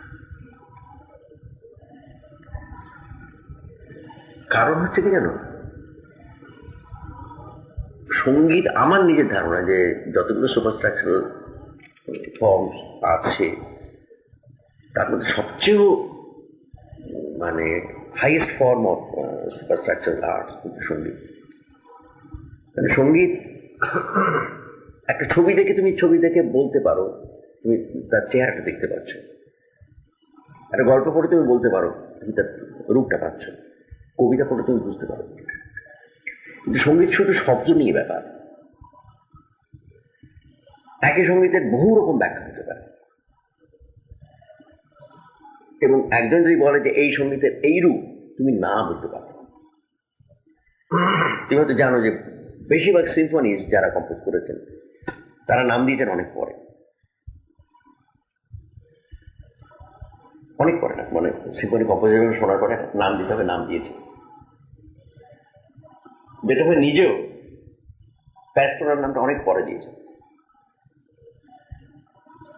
কারণ হচ্ছে কি জানো, সঙ্গীত আমার নিজের ধারণা যে যতগুলো সুপারস্ট্রাকচারাল ফর্ম আছে তার মধ্যে সবচেয়ে মানে হাইয়েস্ট ফর্ম অফ সুপারস্ট্রাকচারাল আর্টস কিন্তু সঙ্গীত। মানে সঙ্গীত একটা ছবি দেখে তুমি ছবি দেখে বলতে পারো, তুমি তার চেহারাটা দেখতে পাচ্ছ। একটা গল্প পড়ে তুমি বলতে পারো, তুমি তার রূপটা পাচ্ছ। কবিতা পড়ে তুমি বুঝতে পারো। কিন্তু সঙ্গীত শুধু শব্দ নিয়ে ব্যাপার। একই সঙ্গীতের বহু রকম ব্যাখ্যা হতে পারে, এবং একজন যদি বলে যে এই সঙ্গীতের এই রূপ, তুমি না বলতে পারো। তুমি হয়তো জানো যে বেশিরভাগ সিম্ফনিজ যারা কম্পোজ করেছেন তারা নাম দিয়েছেন অনেক পরে, অনেক পরে না, মানে সিম্ফনি কম্পোজিশন শোনার পরে নাম দিতে হবে, নাম দিয়েছে। বেথোভেন নিজেও প্যাস্টোরাল নামটা অনেক পরে দিয়েছে,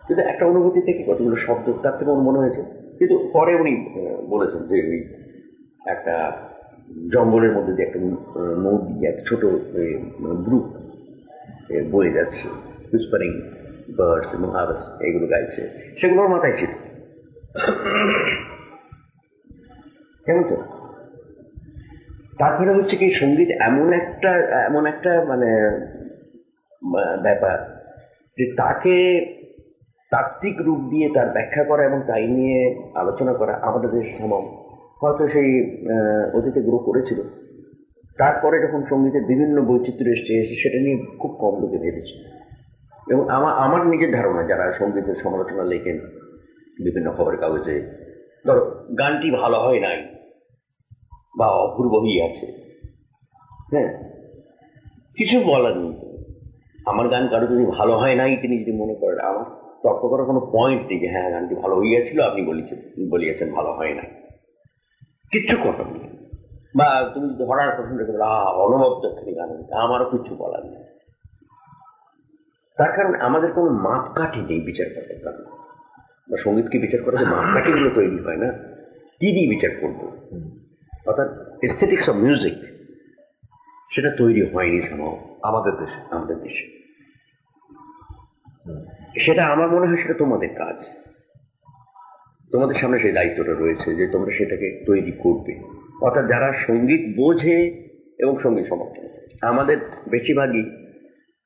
কিন্তু একটা অনুভূতি থেকে কতগুলো শব্দ তার থেকে আমার মনে হয়েছে। কিন্তু পরে উনি বলেছেন যে ওই একটা জঙ্গলের মধ্যে দিয়ে একটা নদী, একটা ছোট গ্রুপ বয়ে যাচ্ছে, হুইসপারিং বার্ডস এবং আদার্স এগুলো গাইছে, সেগুলো ওর মাথায় ছিল। কেমন তো তারপরে হচ্ছে কি, সঙ্গীত এমন একটা মানে ব্যাপার যে তাকে তাত্ত্বিক রূপ দিয়ে তার ব্যাখ্যা করা এবং তাই নিয়ে আলোচনা করা আমাদের দেশের সমাজ হয়তো সেই অতীতে গ্রো করেছিল। তারপরে যখন সঙ্গীতের বিভিন্ন বৈচিত্র্য এসছে, সেটা নিয়ে খুব কম লোকে ভেবেছে। এবং আমার নিজের ধারণা, যারা সঙ্গীতের সমালোচনা লেখেন বিভিন্ন খবরের কাগজে, ধরো গানটি ভালো হয় নাই বা অপূর্বই আছে, হ্যাঁ, কিছু বলার নেই। আমার গান কারো যদি ভালো হয় নাই তিনি যদি মনে করেন, আমার তর্ক করার কোনো পয়েন্ট নেই যে হ্যাঁ গানটি ভালো হইয়াছিল, আপনি বলিয়েছেন ভালো হয় নাই, কিচ্ছু করার নেই। বা তুমি যদি হঠাৎ প্রশ্ন রেখে অনবদ্য একখানি গান, আমারও কিছু বলার নেই। তার কারণ আমাদের কোনো মাপকাঠি নেই বিচার করার কারণ, বা সঙ্গীতকে বিচার করার মাপকাঠিগুলো তৈরি হয় না, কি দিয়ে বিচার করবো? অর্থাৎ এস্থেটিক্স অফ মিউজিক সেটা তৈরি হয়নি আমাদের দেশে। সেটা আমার মনে হয় সেটা তোমাদের কাজ, তোমাদের সামনে সেই দায়িত্বটা রয়েছে যে তোমরা সেটাকে তৈরি করবে। অর্থাৎ যারা সঙ্গীত বোঝে এবং সঙ্গীত সমর্থন করে, আমাদের বেশিরভাগই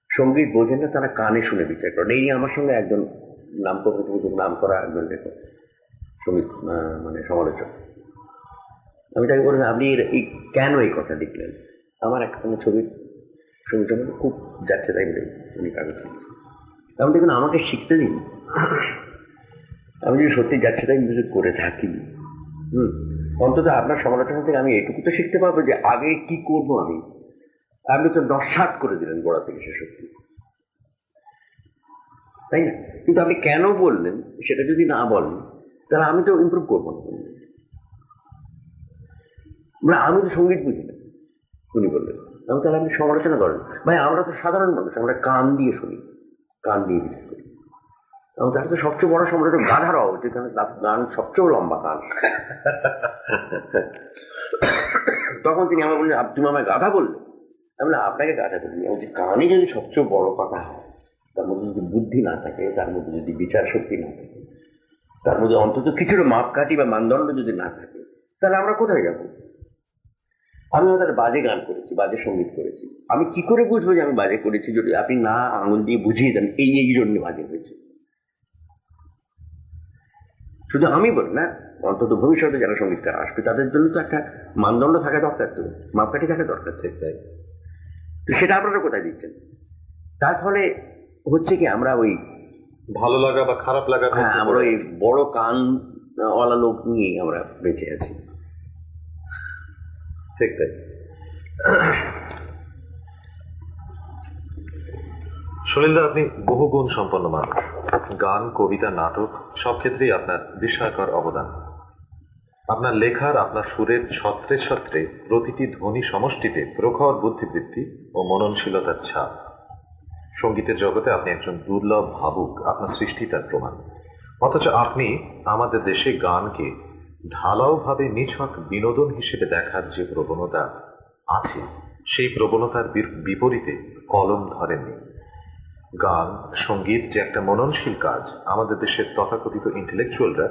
সঙ্গীত বোঝেন না, তারা কানে শুনে বিচার করেন। এই আমার সঙ্গে একজন নাম করা একজন সঙ্গীত মানে সমালোচক, আমি তাকে বললাম আপনি কেন এই কথা লিখলেন? আমার একটা ছবির সঙ্গীত সম্বন্ধে খুব যাচ্ছে তাই বলে উনি কাগজ লিখেছেন। আমি দেখুন, আমাকে শিখতে দিন, আমি যদি সত্যি যাচ্ছে তাই মিউজিক করে থাকি, অন্তত আপনার সমালোচনা থেকে আমি এটুকু তো শিখতে পারবো যে আগে কি করবো। আপনি তো নস্বাত করে দিলেন গোড়া থেকে শেষ অবধি, তাই না? কিন্তু আপনি কেন বললেন সেটা যদি না বলেন, তাহলে আমি তো ইমপ্রুভ করবো না। মানে আমি তো সঙ্গীত বুঝি না, উনি বললেন, তাহলে আপনি সমালোচনা করেন। ভাই আমরা তো সাধারণ মানুষ, আমরা কান দিয়ে শুনি, কান দিয়ে বিচার করি। তার তো সবচেয়ে বড় সমালোচক গাধার হওয়া উচিত, কারণ গান সবচেয়ে লম্বা গান। তখন তিনি আমার বললেন, তুমি আমায় গাধা বললে? আমি বললাম আপনাকে গাধা বলিনি, আমি গানই যদি সবচেয়ে বড় কথা হয়, তার মধ্যে যদি বুদ্ধি না থাকে, তার মধ্যে যদি বিচার শক্তি না থাকে, তার মধ্যে অন্তত কিছুটা মাপকাঠি বা মানদণ্ড যদি না থাকে, তাহলে আমরা কোথায় যাবো? আমি ওদের বাজে গান করেছি, বাজে সঙ্গীত করেছি, আমি কি করে বুঝবো যে আমি বাজে করেছি যদি আপনি না আঙুল দিয়ে বুঝিয়ে দেন এই জন্য বাজে হয়েছে? শুধু আমি বলি না, অন্তত ভবিষ্যতে যারা সঙ্গীতকার আসবে তাদের জন্য তো একটা মানদণ্ড থাকা দরকার, তো মাপকাঠি থাকা দরকার। তো সেটা আপনারা কোথায় দিচ্ছেন? তার ফলে হচ্ছে কি, আমরা ওই ভালো লাগা বা খারাপ লাগা, হ্যাঁ, আমরা ওই বড় কান ওয়ালা লোক নিয়ে আমরা বেঁচে আছি। ঠিক তাই। সুনীলদা, আপনি বহুগুণ সম্পন্ন মানুষ। গান, কবিতা, নাটক সব ক্ষেত্রেই আপনার বিস্ময়কর অবদান। আপনার লেখার, আপনার সুরের ছত্রে ছত্রে প্রতিটি ধ্বনি সমষ্টিতে প্রখর বুদ্ধিবৃত্তি ও মননশীলতার ছাপ। সঙ্গীতের জগতে আপনি একজন দুর্লভ ভাবুক, আপনার সৃষ্টি তার প্রমাণ। অথচ আপনি আমাদের দেশে গানকে ঢালাওভাবে নিছক বিনোদন হিসেবে দেখার যে প্রবণতা আছে, সেই প্রবণতার বিপরীতে কলম ধরেননি। গান, সঙ্গীত যে একটা মননশীল কাজ, আমাদের দেশের তথাকথিত ইন্টেলেকচুয়ালরা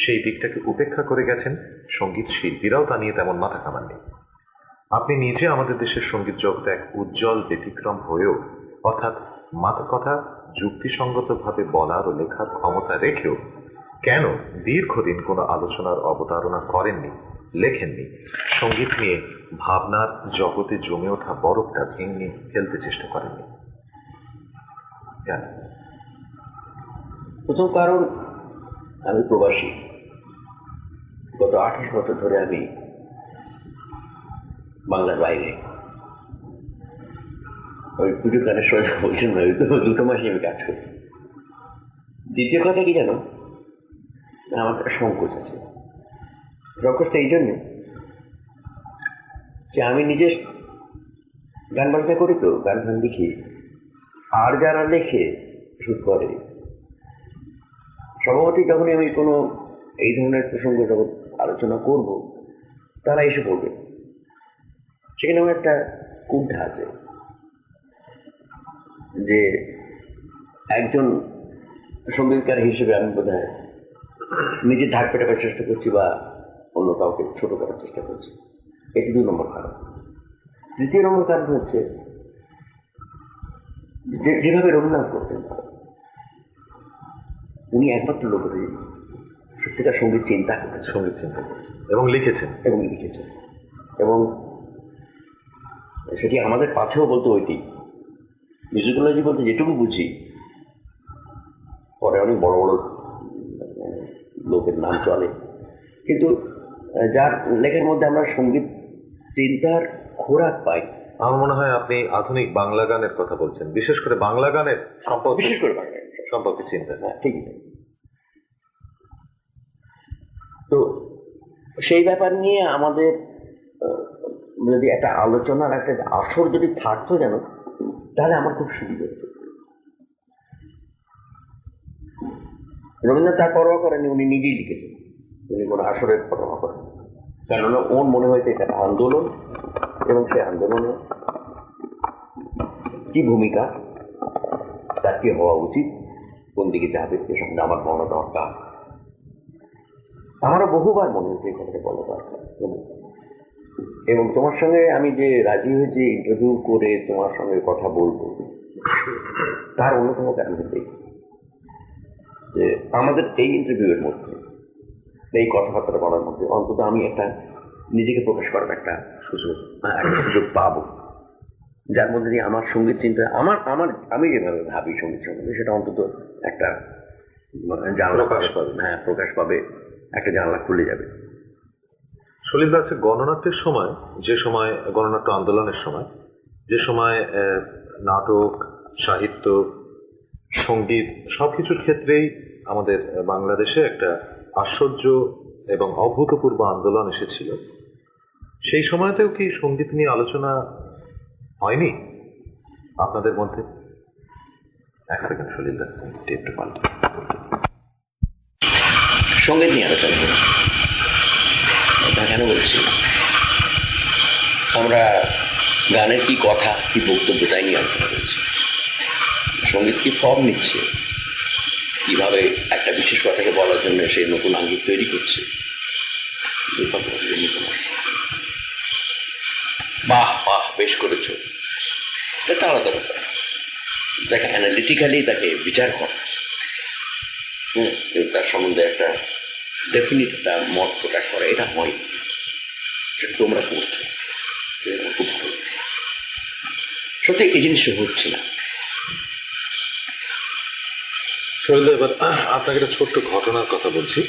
সেই দিকটাকে উপেক্ষা করে গেছেন, সঙ্গীত শিল্পীরাও তা নিয়ে তেমন মাথা ঘামাননি। আপনি নিজে আমাদের দেশের সঙ্গীত জগতে এক উজ্জ্বল ব্যতিক্রম হয়েও, অর্থাৎ মাথা কথা যুক্তিসঙ্গতভাবে বলার ও লেখার ক্ষমতা রেখেও কেন দীর্ঘদিন কোনো আলোচনার অবতারণা করেননি, লেখেননি? সঙ্গীত নিয়ে ভাবনার জগতে জমে ওঠা বরফটা ভেঙে ফেলতে চেষ্টা করেননি? প্রথম কারণ, আমি প্রবাসী। গত 28 বছর ধরে আমি বাংলার বাইরে, ওই পুজো গানের সঙ্গে বলছেন না, 2 মাসে আমি কাজ করি। দ্বিতীয় কথা কি জানো, আমার একটা সংকোচ আছে। সংকোচটা এই জন্যে যে আমি নিজের গান বাজনা করি তো, গান ফান লিখি। আর যারা লেখে শুট করে, স্বভাবতই যখনই আমি কোনো এই ধরনের প্রসঙ্গ যখন আলোচনা করব, তারা এসে পড়বে। সেখানে আমার একটা কুণ্ঠা আছে যে একজন সঙ্গীতকার হিসেবে আমি বোধ হয় নিজে ঢাক পেটাবার চেষ্টা করছি বা অন্য কাউকে ছোট করার চেষ্টা করছি। এটি 2 নম্বর কারণ। 3য় নম্বর কারণ হচ্ছে যেভাবে রবীন্দ্রনাথ করতেন, উনি একমাত্র লোক সত্যিকার সঙ্গীত চিন্তা করেছেন, সঙ্গীত চিন্তা করেছেন এবং লিখেছেন। এবং সেটি আমাদের পাথেও বলতে ওইটি মিউজিকোলজি বলতে যেটুকু বুঝি, পরে অনেক বড় বড় লোকের নাম চলে, কিন্তু যার লেখার মধ্যে আমরা সঙ্গীত চিন্তার খোরাক পাই। আমার মনে হয় আপনি আধুনিক বাংলা গানের কথা বলছেন, বিশেষ করে বাংলা গানের সম্পর্কে, বিশেষ করে বাংলা সম্পর্কে চিন্তা। ঠিকই। তো সেই ব্যাপার নিয়ে আমাদের যদি একটা আলোচনার একটা আসর যদি থাকতো যেন, তাহলে আমার খুব সুবিধা হতো। রবীন্দ্রনাথ তার পরোয়া করেনি, উনি নিজেই লিখেছেন, উনি কোনো আসরের পরোয়া করেন। কেননা ওর মনে হয়েছে এটা আন্দোলন, এবং সেই আন্দোলনে কি ভূমিকা, তার কি হওয়া উচিত, কোন দিকে যাবে, এ সম্বন্ধে আমার বলা দরকার। আমারও বহুবার মনে হয়েছে এই কথাটা বলা দরকার। এবং তোমার সঙ্গে আমি যে রাজি হয়েছি ইন্টারভিউ করে তোমার সঙ্গে কথা বলবো, তার অন্যতম কারণ হচ্ছে যে আমাদের এই ইন্টারভিউয়ের মধ্যে, এই কথাবার্তা বলার মধ্যে অন্তত আমি একটা নিজেকে প্রকাশ করার একটা সুযোগ পাবো, যার মধ্যে দিয়ে আমার সঙ্গীত চিন্তা, আমি যেভাবে ভাবি সঙ্গীত সম্বন্ধে, সেটা অন্তত একটা জানলা প্রকাশ পাবে, একটা জানলা খুলে যাবে। সলিল দা, গণনাট্যের সময়, যে সময় গণনাট্য আন্দোলনের সময়, যে সময় নাটক, সাহিত্য, সঙ্গীত সবকিছুর ক্ষেত্রেই আমাদের বাংলাদেশে একটা আশ্চর্য এবং অভূতপূর্ব আন্দোলন এসেছিল, সেই সময়তেও কি সঙ্গীত নিয়ে আলোচনা হয়নি আপনাদের মধ্যে? এক সেকেন্ড সলিল দা, টেপটা পাল্টে। সঙ্গীত নিয়ে আলোচনা করি, এটা কেন বলছি? আমরা গানের কি কথা, কি বক্তব্য, তাই নিয়ে আলোচনা করেছি। সঙ্গীত কি ফর্ম নিচ্ছে, কিভাবে একটা বিশেষ কথাকে বলার জন্য সে নতুন আঙ্গিক তৈরি করছে, বাহ বাহ বেশ করেছ, এটা আলাদা ব্যাপার। তাকে অ্যানালিটিক্যালি তাকে বিচার করা, তার সম্বন্ধে একটা ডেফিনিট একটা মত প্রকাশ করা, এটা হয়, সেটা তোমরা করছো, খুব ভালো। সত্যি এই জিনিসটা হচ্ছে না। সলিল, এবার আপনাকে একটা ছোট্ট ঘটনার কথা বলছি,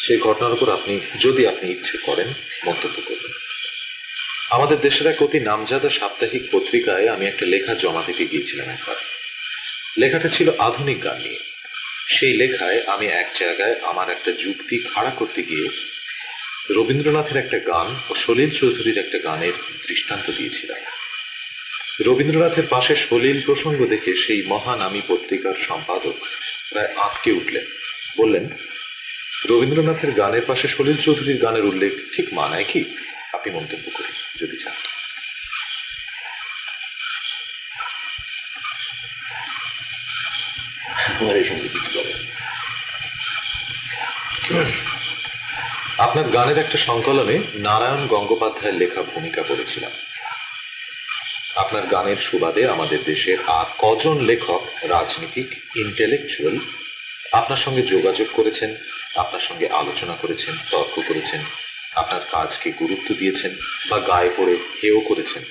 সেই ঘটনার উপর আপনি, যদি আপনি ইচ্ছে করেন, মন্তব্য করবেন। আমাদের দেশের এক অতি নামজাদা সাপ্তাহিক পত্রিকায় আমি একটা লেখা জমা দিতে গিয়েছিলাম একবার। লেখাটা ছিল আধুনিক গান নিয়ে। সেই লেখায় আমি এক জায়গায় আমার একটা যুক্তি খাড়া করতে গিয়ে রবীন্দ্রনাথের একটা গান ও সলিল চৌধুরীর একটা গানের দৃষ্টান্ত দিয়েছিলাম। রবীন্দ্রনাথের পাশে সলিল প্রসঙ্গ দেখে সেই মহানামী পত্রিকার সম্পাদক প্রায় আঁতকে উঠলেন, বললেন, রবীন্দ্রনাথের গানের পাশে সলিল চৌধুরীর গানের উল্লেখ ঠিক মানায় কি? আপনি মন্তব্য করুন যদি চান। আপনার গানের একটা সংকলনে নারায়ণ গঙ্গোপাধ্যায়ের লেখা ভূমিকা পড়েছিলাম। আপনার গানের সুবাদে আমাদের দেশের আর কজন লেখক, রাজনীতিক, ইন্টেলেকচুয়াল আপনার সঙ্গে যোগাযোগ করেছেন, আপনার সঙ্গে আলোচনা করেছেন, তর্ক করেছেন, আপনার কাজকে গুরুত্ব দিয়েছেন বা গায়ে পড়ে হেয় করেছেন?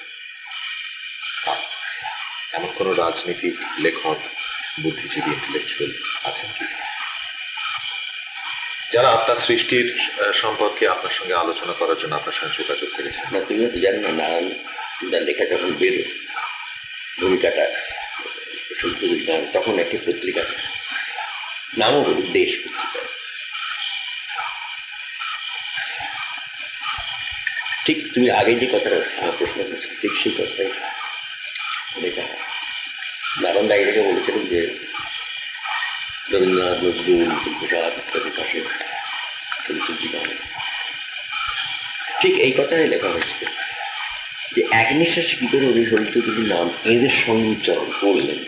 এমন কোন রাজনীতিক, লেখক, বুদ্ধিজীবী, ইন্টেলেকচুয়াল আছেন কি, যারা আপনার সৃষ্টির সম্পর্কে আপনার সঙ্গে আলোচনা করার জন্য আপনার সঙ্গে যোগাযোগ করেছেন? না, তুমি তো জানো না, নারায়ণ তার লেখা যখন বেরো ভূমিকাটা, তখন একটি পত্রিকা, নামও বলি দেশ পত্রিকা, ঠিক তুমি আগে যে কথাটা প্রশ্ন করছো ঠিক সেই কথাটাই লেখা। নারায়ণ ডাইরেকে বলেছিলেন যে রবীন্দ্রনাথ নজরুল প্রসাদ ইত্যাদি পাশে জীবন ঠিক এই কথাই লেখা হয়েছিল যে এক নিঃশ্বাসে কি করে উনি সলিলচৌধুরীর নাম এদের সঙ্গে উচ্চারণ করলেন।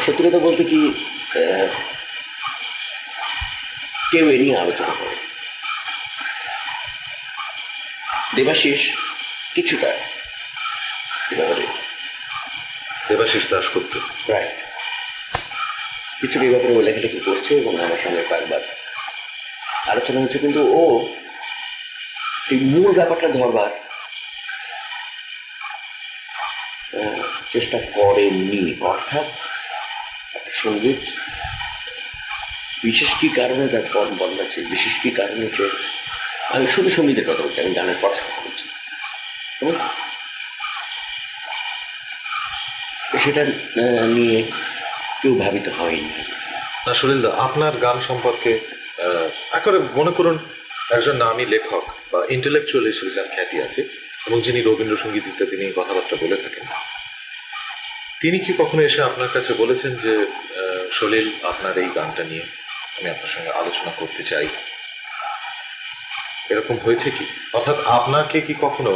সত্যি কথা বলতে কি কেউ এ নিয়ে আলোচনা করে। দেবাশিস কিছুটা দেবাশিস দাশগুপ্ত রাইট কিছুটা এই ব্যাপারে ও লেখালেখি করছে এবং আমার সঙ্গে কয়েকবার আলোচনা হচ্ছে, কিন্তু ও এই মূল ব্যাপারটা ধরবার চেষ্টা করেনি। অর্থাৎ একটা সঙ্গীত বিশেষ কি কারণে তার ফর্ম বদলাচ্ছে, বিশেষ কি কারণে সে, আমি শুধু সঙ্গীতের কথা বলছি, আমি গানের কথা বলছি, সেটা নিয়ে কেউ ভাবিত হয়নি। না সুনীলদা, আপনার গান সম্পর্কে একেবারে মনে করুন একজন নামী লেখক বা ইন্টেলেকচুয়াল হিসেবে যার খ্যাতি আছে এবং যিনি রবীন্দ্রসঙ্গীত ইত্যাদি নিয়ে কথাবার্তা বলে থাকেন, তিনি কি কখনো এসে আপনার কাছে বলেছেন যে সলিল আপনার এই গানটা নিয়ে আমি আপনার সঙ্গে আলোচনা করতে চাই? এরকম হয়েছে কি? অর্থাৎ আপনাকে কি কখনো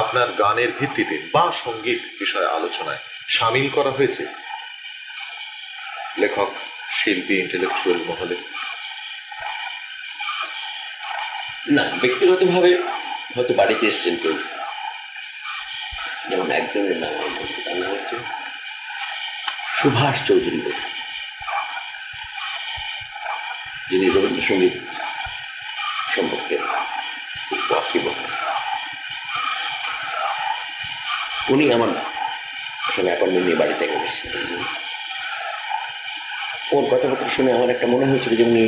আপনার গানের ভিত্তিতে বা সঙ্গীত বিষয়ে আলোচনায় সামিল করা হয়েছে লেখক, শিল্পী, ইন্টেলেকচুয়াল মহলে? না, ব্যক্তিগতভাবে হয়তো বাড়িতে এসছেন কেউ, যেমন একজনের নাম তার নাম হচ্ছে সুভাষ চৌধুরী, যিনি রবীন্দ্রসঙ্গীত সম্পর্কে খুব ওয়াকিবহাল। উনি আমার সঙ্গে অ্যাপয়েন্টমেন্ট নিয়ে বাড়িতে এসেছেন। ওর কথাবার্তা শুনে আমার একটা মনে হয়েছিল যে উনি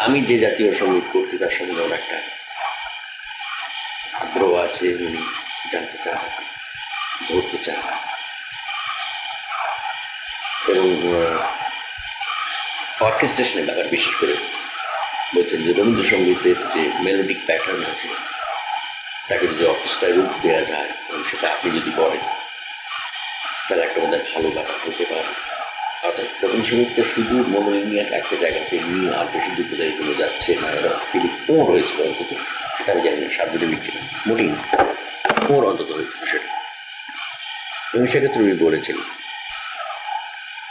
আমি যে জাতীয় সঙ্গীত করছি তার সঙ্গে ওর একটা আগ্রহ আছে, উনি জানতে চান, ধরতে চান। এবং অর্কেস্ট্রেশনের ব্যাপার বিশেষ করে বলছেন যে রবীন্দ্রসঙ্গীতের যে মেলোডিক প্যাটার্ন আছে তাকে যদি অর্কেস্ট্রায় রূপ দেওয়া যায় এবং সেটা আপনি যদি করেন তাহলে একটা বোধহয় ভালো ব্যাপার হতে পারে। অর্থাৎ রবীন্দ্রসঙ্গীতকে শুধু মনোরঞ্জনের একটা জায়গাতে নিয়ে আর বেশি দূর বোধহয় এগুলো যাচ্ছে না, এরা কিন্তু ওর হয়েছিল অন্তত, সেটা আমি জানি না সার্বজনীন কিনা, মোটেই ওর অন্তত হয়েছিল সেটা, এবং সেক্ষেত্রে উনি বলেছিলেন।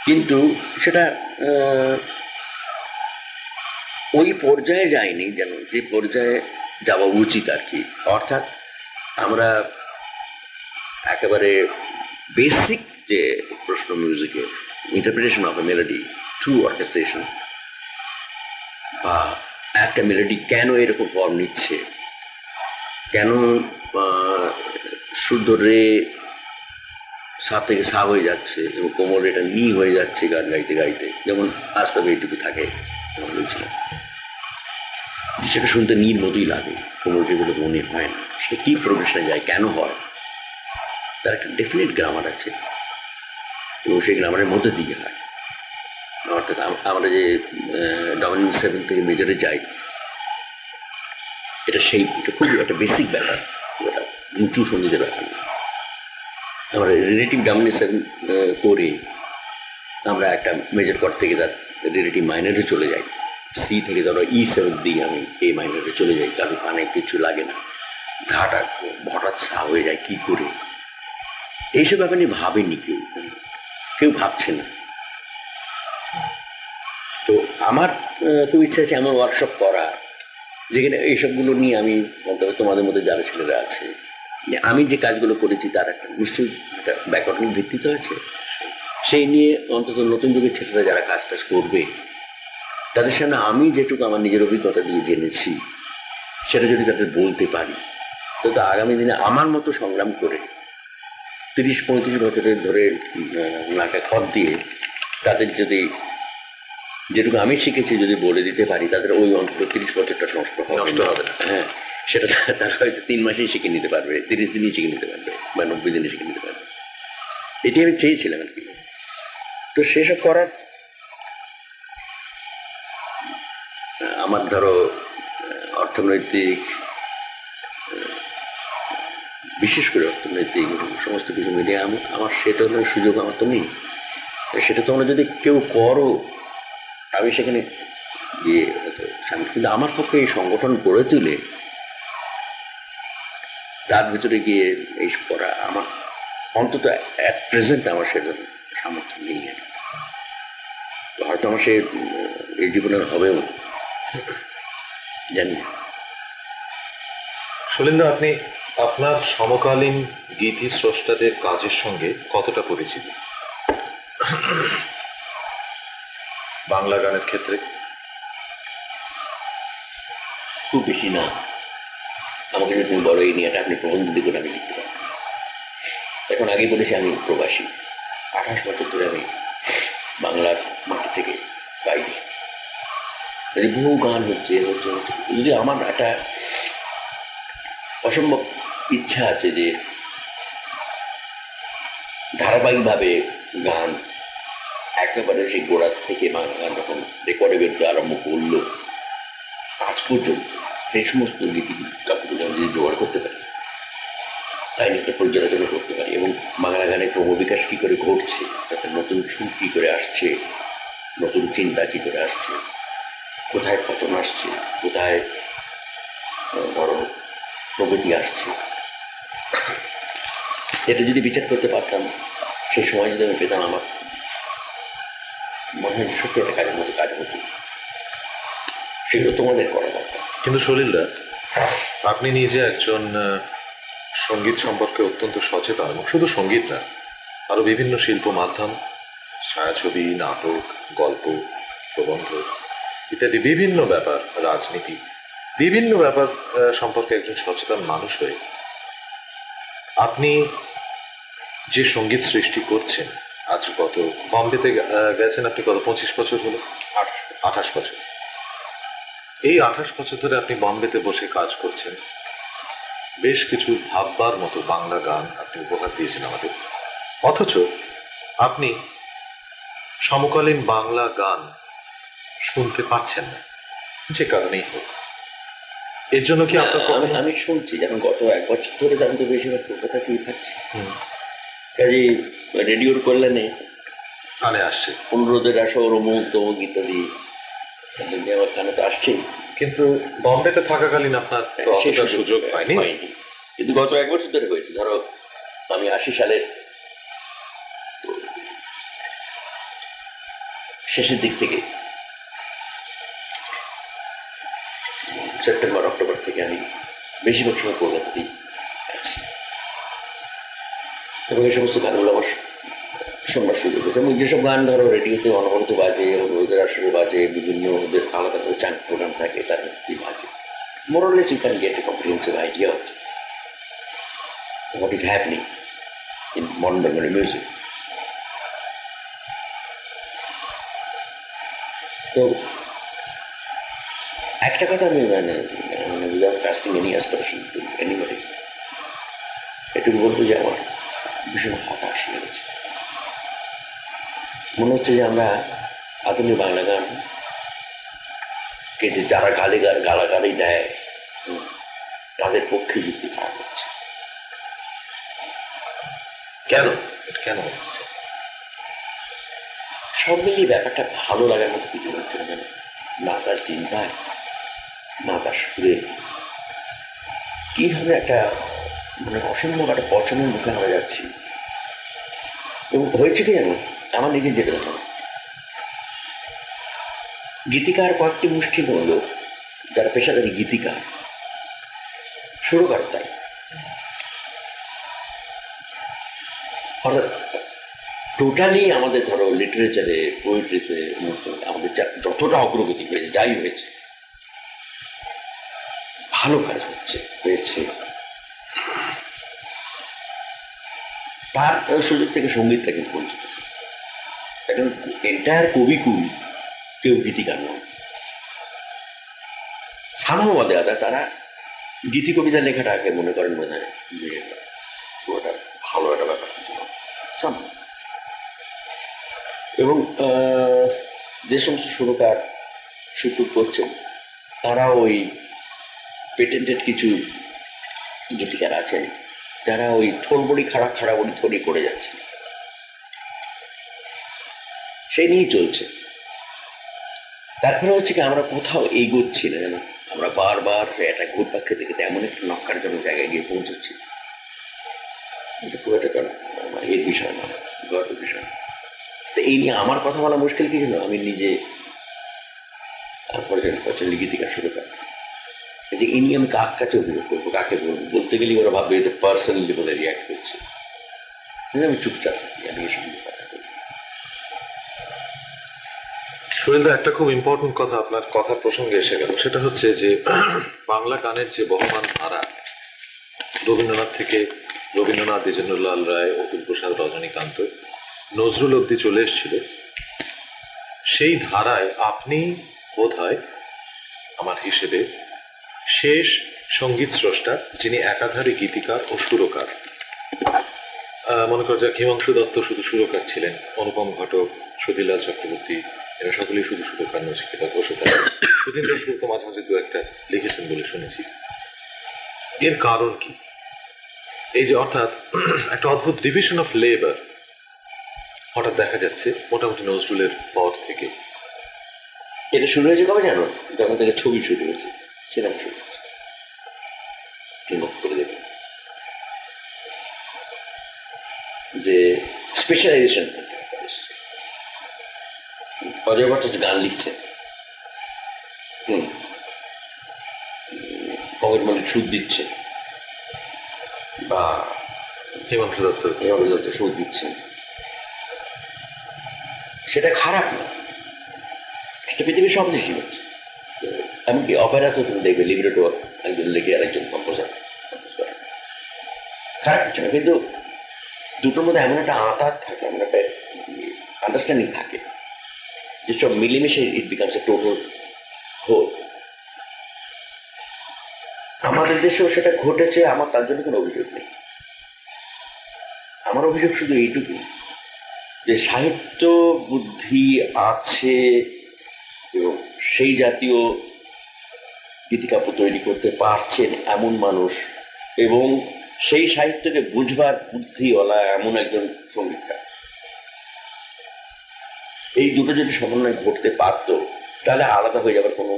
কিন্তু সেটা ওই পর্যায়ে যায়নি যেন যে পর্যায়ে যাওয়া উচিত আর কি। অর্থাৎ আমরা একেবারে বেসিক যে প্রশ্ন মিউজিকে interpretation of a melody through orchestration, বা একটা মেলোডি কেন এরকম ফর্ম নিচ্ছে, কেন শুদ্ধ রে সা থেকে সা হয়ে যাচ্ছে এবং কোমল এটা নি হয়ে যাচ্ছে গান গাইতে গাইতে, যেমন আস্তে এইটুকু থাকে যেমন বলছিলাম, সেটা শুনতে নীর মতোই লাগে, কোমল যেগুলো মনে হয় না, সেটা কি প্রোগ্রেশনে যায়, কেন হয়, তার একটা ডেফিনেট গ্রামার আছে এবং সেই গ্রামারের মধ্যে দিয়ে হয়। অর্থাৎ আমরা যে ডমিনেন্ট 7 থেকে মেজরে যাই, এটা সেই খুবই একটা বেসিক ব্যাপার, এটা উঁচু সঙ্গীতের ব্যাপার না। আমরা রিলেটিভ ডমিনেন্ট 7 করে আমরা একটা মেজর কর্ড থেকে তার রিলেটিভ মাইনরে চলে যাই, সি থেকে ধরো E7 দিয়ে আমি এ মাইনরে চলে যাই, কারণ কানে কিছু লাগে না, ধাটা হঠাৎ সা হয়ে যায় কি করে, এইসব ব্যাপার নিয়ে ভাবেনি কেউ ভাবছে না। তো আমার খুব ইচ্ছা আছে এমন ওয়ার্কশপ করা যেখানে এইসবগুলো নিয়ে আমি তোমাদের মধ্যে যারা ছেলেরা আছে, আমি যে কাজগুলো করেছি তার একটা নিশ্চয়ই একটা ব্যাকরণিক ভিত্তিতে আছে, সেই নিয়ে অন্তত নতুন যুগের ছেলেরা যারা কাজ টাজ করবে তাদের সামনে আমি যেটুকু আমার নিজের অভিজ্ঞতা দিয়ে জেনেছি সেটা যদি তাদের বলতে পারি, তো আগামী দিনে আমার মতো সংগ্রাম করে 30-35 বছরের ধরে নাকে খত দিয়ে তাদের যদি যেটুকু আমি শিখেছি যদি বলে দিতে পারি, তাদের ওই অন্তত 30 বছরটা নষ্ট হবে না। হ্যাঁ, সেটা তারা হয়তো 3 মাসেই শিখে নিতে পারবে, 30 দিনই শিখে নিতে পারবে, বা 90 দিনে শিখে নিতে পারবে। এটি আমি চেয়েছিলাম আর কি। তো সেসব করার আমার ধরো অর্থনৈতিক, বিশেষ করে অর্থনৈতিক সমস্ত কিছু মিলিয়ে আমার সেটা সুযোগ আমার তো নেই। সেটা তোমরা যদি কেউ করো, আমি সেখানে গিয়ে সামিল, কিন্তু আমার পক্ষে এই সংগঠন গড়ে তুলে তার ভিতরে গিয়ে এই করা আমার অন্তত অ্যাট প্রেজেন্ট আমার সেটা সামর্থ্য নেই। হয়তো আমার সে এই জীবনের হবেও জানি না। শৈলেন্দ্র, আপনি আপনার সমকালীন গীতি স্রষ্টাদের কাজের সঙ্গে কতটা পরিচিত বাংলা গানের ক্ষেত্রে? খুব বেশি না। আমাকে যদি তুমি বলো এই নিয়ে আপনি প্রবন্ধ দিকে আমি লিখতে পারি। এখন আগে বলেছি আমি প্রবাসী, 28 বছর ধরে আমি বাংলার মাটি থেকে বাইরে, বহু গান হচ্ছে হচ্ছে হচ্ছে। যদি আমার একটা অসম্ভব ইচ্ছা আছে যে ধারাবাহিকভাবে গান একেবারে সেই গোড়ার থেকে বাংলা গান যখন রেকর্ডে বেরোতে আরম্ভ করলো আজ পর্যন্ত, সেই সমস্ত কাপড়গুলো আমি যদি জোগাড় করতে পারি, তাই একটা পর্যালোচনা করতে পারি এবং বাংলা গানের ক্রমবিকাশ কি করে ঘটছে, তাতে নতুন সুর কি করে আসছে, নতুন চিন্তা কি করে আসছে, কোথায় পচন আসছে, কোথায় ধরো প্রগতি আসছে, এটা যদি বিচার করতে পারতাম, সেই সময় যদি আমি পেতাম, আমার মনে হয় সত্যি একটা কাজের মতো কাজ হতো। সেগুলো তোমাদের করা দরকার। কিন্তু সলিলদা, আপনি নিজে একজন সঙ্গীত সম্পর্কে অত্যন্ত সচেতন, এবং শুধু সঙ্গীত না, আরো বিভিন্ন শিল্প মাধ্যম, ছায়াছবি, নাটক, গল্প, প্রবন্ধ ইত্যাদি বিভিন্ন ব্যাপার, রাজনীতি, বিভিন্ন ব্যাপার সম্পর্কে একজন সচেতন মানুষ হয়ে আপনি যে সঙ্গীত সৃষ্টি করছেন, আজ কত বম্বেতে গেছেন আপনি, কত 25 বছর হলো? 28 বছর। এই 28 বছর ধরে আপনি বম্বেতে বসে কাজ করছেন, বেশ কিছু ভাববার মতো বাংলা গান আপনি উপহার দিয়েছেন আমাদের, অথচ আপনি সমকালীন বাংলা গান শুনতে পাচ্ছেন না, যে কারণেই হোক। এর জন্য কি আপনার আমি শুনছি, যেমন গত 1 বছর ধরে আমি তো বেশিরভাগ কলকাতাতেই থাকছি, কাজে রেডিওর কল্যাণে কানে আসছে অনুরোধের আসর, অমুক তমুক ইত্যাদি আমার কানে তো আসছেই, কিন্তু বম্বেতে থাকাকালীন আপনার অতটা সুযোগ হয়নি। কিন্তু গত 1 বছর ধরে হয়েছে। ধরো আমি 80 সালের শেষের দিক থেকে, সেপ্টেম্বর অক্টোবর থেকে আমি বেশিরভাগ সময় কলকাতাতেই আছি এবং এই সমস্ত গানগুলো আমার শোনবার সুযোগ হয়েছে। এবং যেসব গান ধরো রেডিওতে অনবরত বাজে, ওদের আসলে বাজে, বিভিন্ন ওদের আলাদা আলাদা চাঙ্ক প্রোগ্রাম থাকে, তার মধ্যে বাজে, more or less you can get a comprehensive idea of what is happening in modern Bengali music. তো একটা কথা আমি without casting any aspiration to anybody, এটুকু বলবো যে আমার ভীষণ হতাশ লেগেছে। মনে হচ্ছে যে আমরা আধুনিক বাংলা গান কে যে যারা গালাগালি দেয় তাদের পক্ষে যুক্তি খারাপ হচ্ছে। কেন কেন হচ্ছে? সব মিলিয়ে ব্যাপারটা ভালো লাগার মতো কিছু হচ্ছে না, না তার চিন্তায়, না তার সুরে, কি ধরনের একটা মানে অসম্ভব একটা পছন্দের মুখে আমরা যাচ্ছি। এবং হয়েছে কি জানো, আমার নিজের যেটা দেখো, গীতিকার কয়েকটি মুষ্টি হলো যারা পেশাদারী গীতিকার, সুরকার তাই, অর্থাৎ টোটালি আমাদের ধরো লিটারেচারে, পোয়েট্রিতে আমাদের যতটা অগ্রগতি হয়েছে, যাই হয়েছে, ভালো কাজ হয়েছে, তার সুযোগ থেকে সঙ্গীতটা কিন্তু বঞ্চিত। এখন এন্টায়ার কবিকুল কেউ গীতিকার নয়, সাম্যবাদে আদা তারা গীতি কবিতা লেখাটাকে মনে করেন বোধ হয় যে ওটা ভালো একটা ব্যাপার কিছু নয়, সাম্য। এবং যে সমস্ত সুরকার সুর করছেন তারা ওই পেটেন্টেড কিছু গীতিকার আছেন, যারা ওই ঠোলবড়ি খাড়াবড়ি থড়ি করে যাচ্ছে, সেই নিয়েই চলছে। তারপরে হচ্ছে কি, আমরা কোথাও এগোচ্ছি না, যেন আমরা বারবার একটা ঘুরপাক খেতে খেতে এমন একটা নক্কারজনক জায়গায় গিয়ে পৌঁছচ্ছি। এটা খুব একটা এর বিষয় না, গর্বের বিষয়। তো এই নিয়ে আমার কথা বলা মুশকিল কি ছিল, আমি নিজে পর্যটন গীতিকার শুরু করি যে এই নিয়ে আমি কার কাছে অভিযোগ করবো, কাকে বলবো। বলতে গেলে ওরা ভাববে এটা পার্সোনালি বলে রিয়াক্ট করছে। আমি চুপচাপ থাকি, আমি এসব নিয়ে কথা বলি। সুরেন্দ্র, একটা খুব ইম্পর্টেন্ট কথা আপনার কথা প্রসঙ্গে এসে গেল, সেটা হচ্ছে যে বাংলা গানের যে বহমান ধারা, রবীন্দ্রনাথ থেকে রবীন্দ্রনাথ, দ্বিজেন্দ্রলাল রায়, অতুল প্রসাদ, রজনীকান্ত, নজরুল অব্দি চলে এসেছিল, সেই ধারায় আপনি বোধহয় আমার হিসেবে শেষ সঙ্গীত স্রষ্টা যিনি একাধারে গীতিকার ও সুরকার। মনে করা যাক, হিমাংশু দত্ত শুধু সুরকার ছিলেন, অনুপম ঘটক, সুধীরলাল চক্রবর্তী, এরা সকলেই শুধু সুরকার, নচিকেতা ঘোষ, সুধীন্দ্র শুল্ক মাঝে মাঝে দু একটা লিখেছেন বলে শুনেছি। এর কারণ কি? এই যে অর্থাৎ একটা অদ্ভুত ডিভিশন অফ লেবার হঠাৎ দেখা যাচ্ছে মোটামুটি নজরুলের পর থেকে। এটা শুরু হয়েছে কবে জানো? যখন থেকে ছবি শুরু হয়েছে, সিনেমা শুরু হয়েছে। করে দেবেন যে স্পেশালাইজেশন। অজয় ভট্টাচার্য গান লিখছে, কবির মল্লিক সুর দিচ্ছে, বা হিমাংশু দত্ত সুর দিচ্ছে, সেটা খারাপ না। সেটা পৃথিবীর সব দেশই হচ্ছে। এমনকি অপেরাতেও তুমি দেখবে লিব্রেটো একজন লিখে আর একজন কম্পোজার, খারাপ কিছু না। কিন্তু দুটোর মধ্যে এমন একটা আঁতাত থাকে, এমন একটা আন্ডারস্ট্যান্ডিং থাকে, যে সব মিলেমিশে it becomes a total whole. আমাদের দেশেও সেটা ঘটেছে, আমার তার জন্য কোনো অভিযোগ নেই। আমার অভিযোগ শুধু এইটুকু, যে সাহিত্য বুদ্ধি আছে এবং সেই জাতীয় গীতিকাব্য তৈরি করতে পারছেন এমন মানুষ, এবং সেই সাহিত্যকে বুঝবার বুদ্ধিওয়ালা এমন একজন সঙ্গীতকার, এই দুটো যদি সমন্বয় ঘটতে পারতো, তাহলে আলাদা হয়ে যাবার কোনো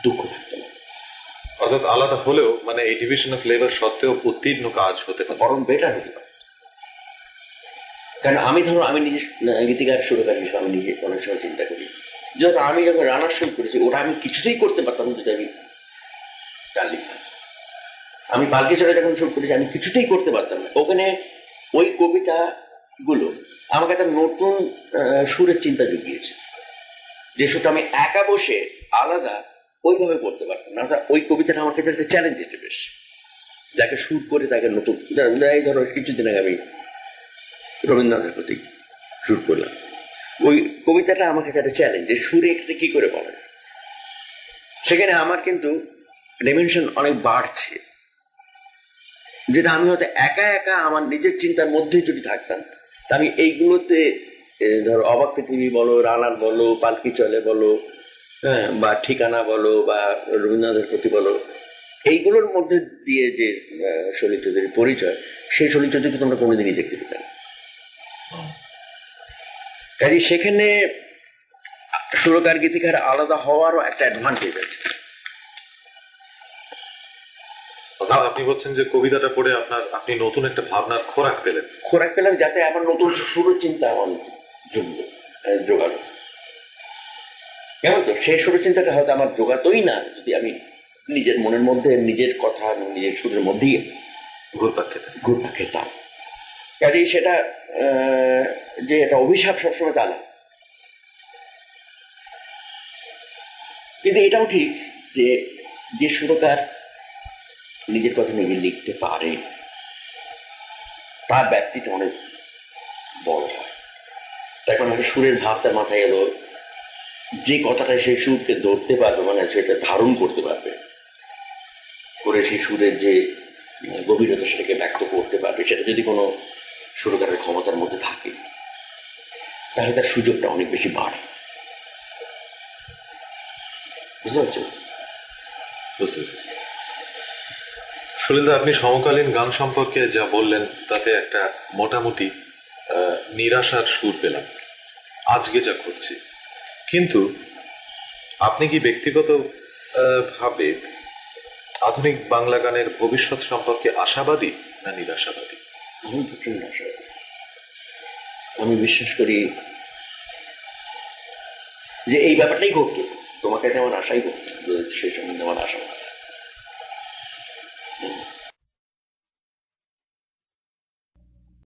দুঃখ থাকতো না। অর্থাৎ আলাদা হলেও মানে এই ডিভিশন অফ লেবার সত্ত্বেও উত্তীর্ণ কাজ হতে পারে, বরং বেটার হতে পারে। কারণ আমি ধরো, আমি নিজে গীতিকার সুরকার হিসেবে আমি নিজে অনেক সময় চিন্তা করি, যখন আমি যখন রানার শুরু করেছি, ওটা আমি কিছুতেই করতে পারতাম যদি আমি গান লিখতাম। আমি পালকি চলে যখন শুরু করেছি, আমি কিছুতেই করতে পারতাম না। ওখানে ওই কবিতা গুলো আমাকে একটা নতুন সুরের চিন্তা জুগিয়েছে, যে সুরটা আমি একা বসে আলাদা ওইভাবে করতে পারতাম না। ওই কবিতাটা আমার কাছে একটা চ্যালেঞ্জ এসে বেশ, যাকে সুর করে তাকে নতুন, ধরো কিছুদিন আগে আমি রবীন্দ্রনাথের প্রতি সুর করলাম, ওই কবিতাটা আমার কাছে একটা চ্যালেঞ্জ, যে সুরে এটা কি করে বলে। সেখানে আমার কিন্তু ডাইমেনশন অনেক বাড়ছে, যেটা আমি হয়তো একা একা আমার নিজের চিন্তার মধ্যে যদি থাকতাম, তা আমি এইগুলোতে, ধরো অবাক পৃথিবী বলো, রানার বলো, পালকি চলে বলো, হ্যাঁ, বা ঠিকানা বলো, বা রবীন্দ্রনাথের প্রতি বলো, এইগুলোর মধ্যে দিয়ে যে সলিল চৌধুরীর পরিচয়, সেই সলিল চৌধুরীকে তোমরা কোনোদিনই দেখতে পেতে না। কাজে সেখানে সুরকার গীতিকার আলাদা হওয়ারও একটা অ্যাডভান্টেজ আছে। আপনি বলছেন যে কবিতাটা পড়ে আপনি নতুন একটা ভাবনার খোরাক পেলেন, যাতে আমার নতুন সুর চিন্তা আমার জোগালো। কেমন তো সেই সুর চিন্তাটা হয়তো আমার জোগাতোই না যদি আমি নিজের মনের মধ্যে নিজের কথা নিজের সুরের মধ্যেই ঘুরপাক খেতাম। কাজেই সেটা যে একটা অভিশাপ সবসময় তা না। কিন্তু এটাও ঠিক যে যে সুরকার নিজের কথা নিজে লিখতে পারে, তার ব্যক্তিটা অনেক বড় হয়। তখন একটা সুরের ভাব তার মাথায় এলো, যে কথাটা সেই সুরকে ধরতে পারবে, মানে সেটা ধারণ করতে পারবে, করে সেই সুরের যে গভীরতা সেটাকে ব্যক্ত করতে পারবে, সেটা যদি কোনো সুরকারের ক্ষমতার মধ্যে থাকে, তাহলে তার সুযোগটা অনেক বেশি বাড়ে। বুঝতে পারছো? বুঝতে পেরেছি। সুলিন্দা, আপনি সমকালীন গান সম্পর্কে যা বললেন তাতে একটা মোটামুটি নিরাশার সুর পেলাম আজকে যা করছি। কিন্তু আপনি কি ব্যক্তিগত ভাবে আধুনিক বাংলা গানের ভবিষ্যৎ সম্পর্কে আশাবাদী না নিরাশাবাদী? আমি প্রচন্ড আশাবাদী। আমি বিশ্বাস করি যে এই ব্যাপারটাই ঘটতো, তোমার কাছে আমার আশাই ঘটতো, সেই সম্বন্ধে আমার আশা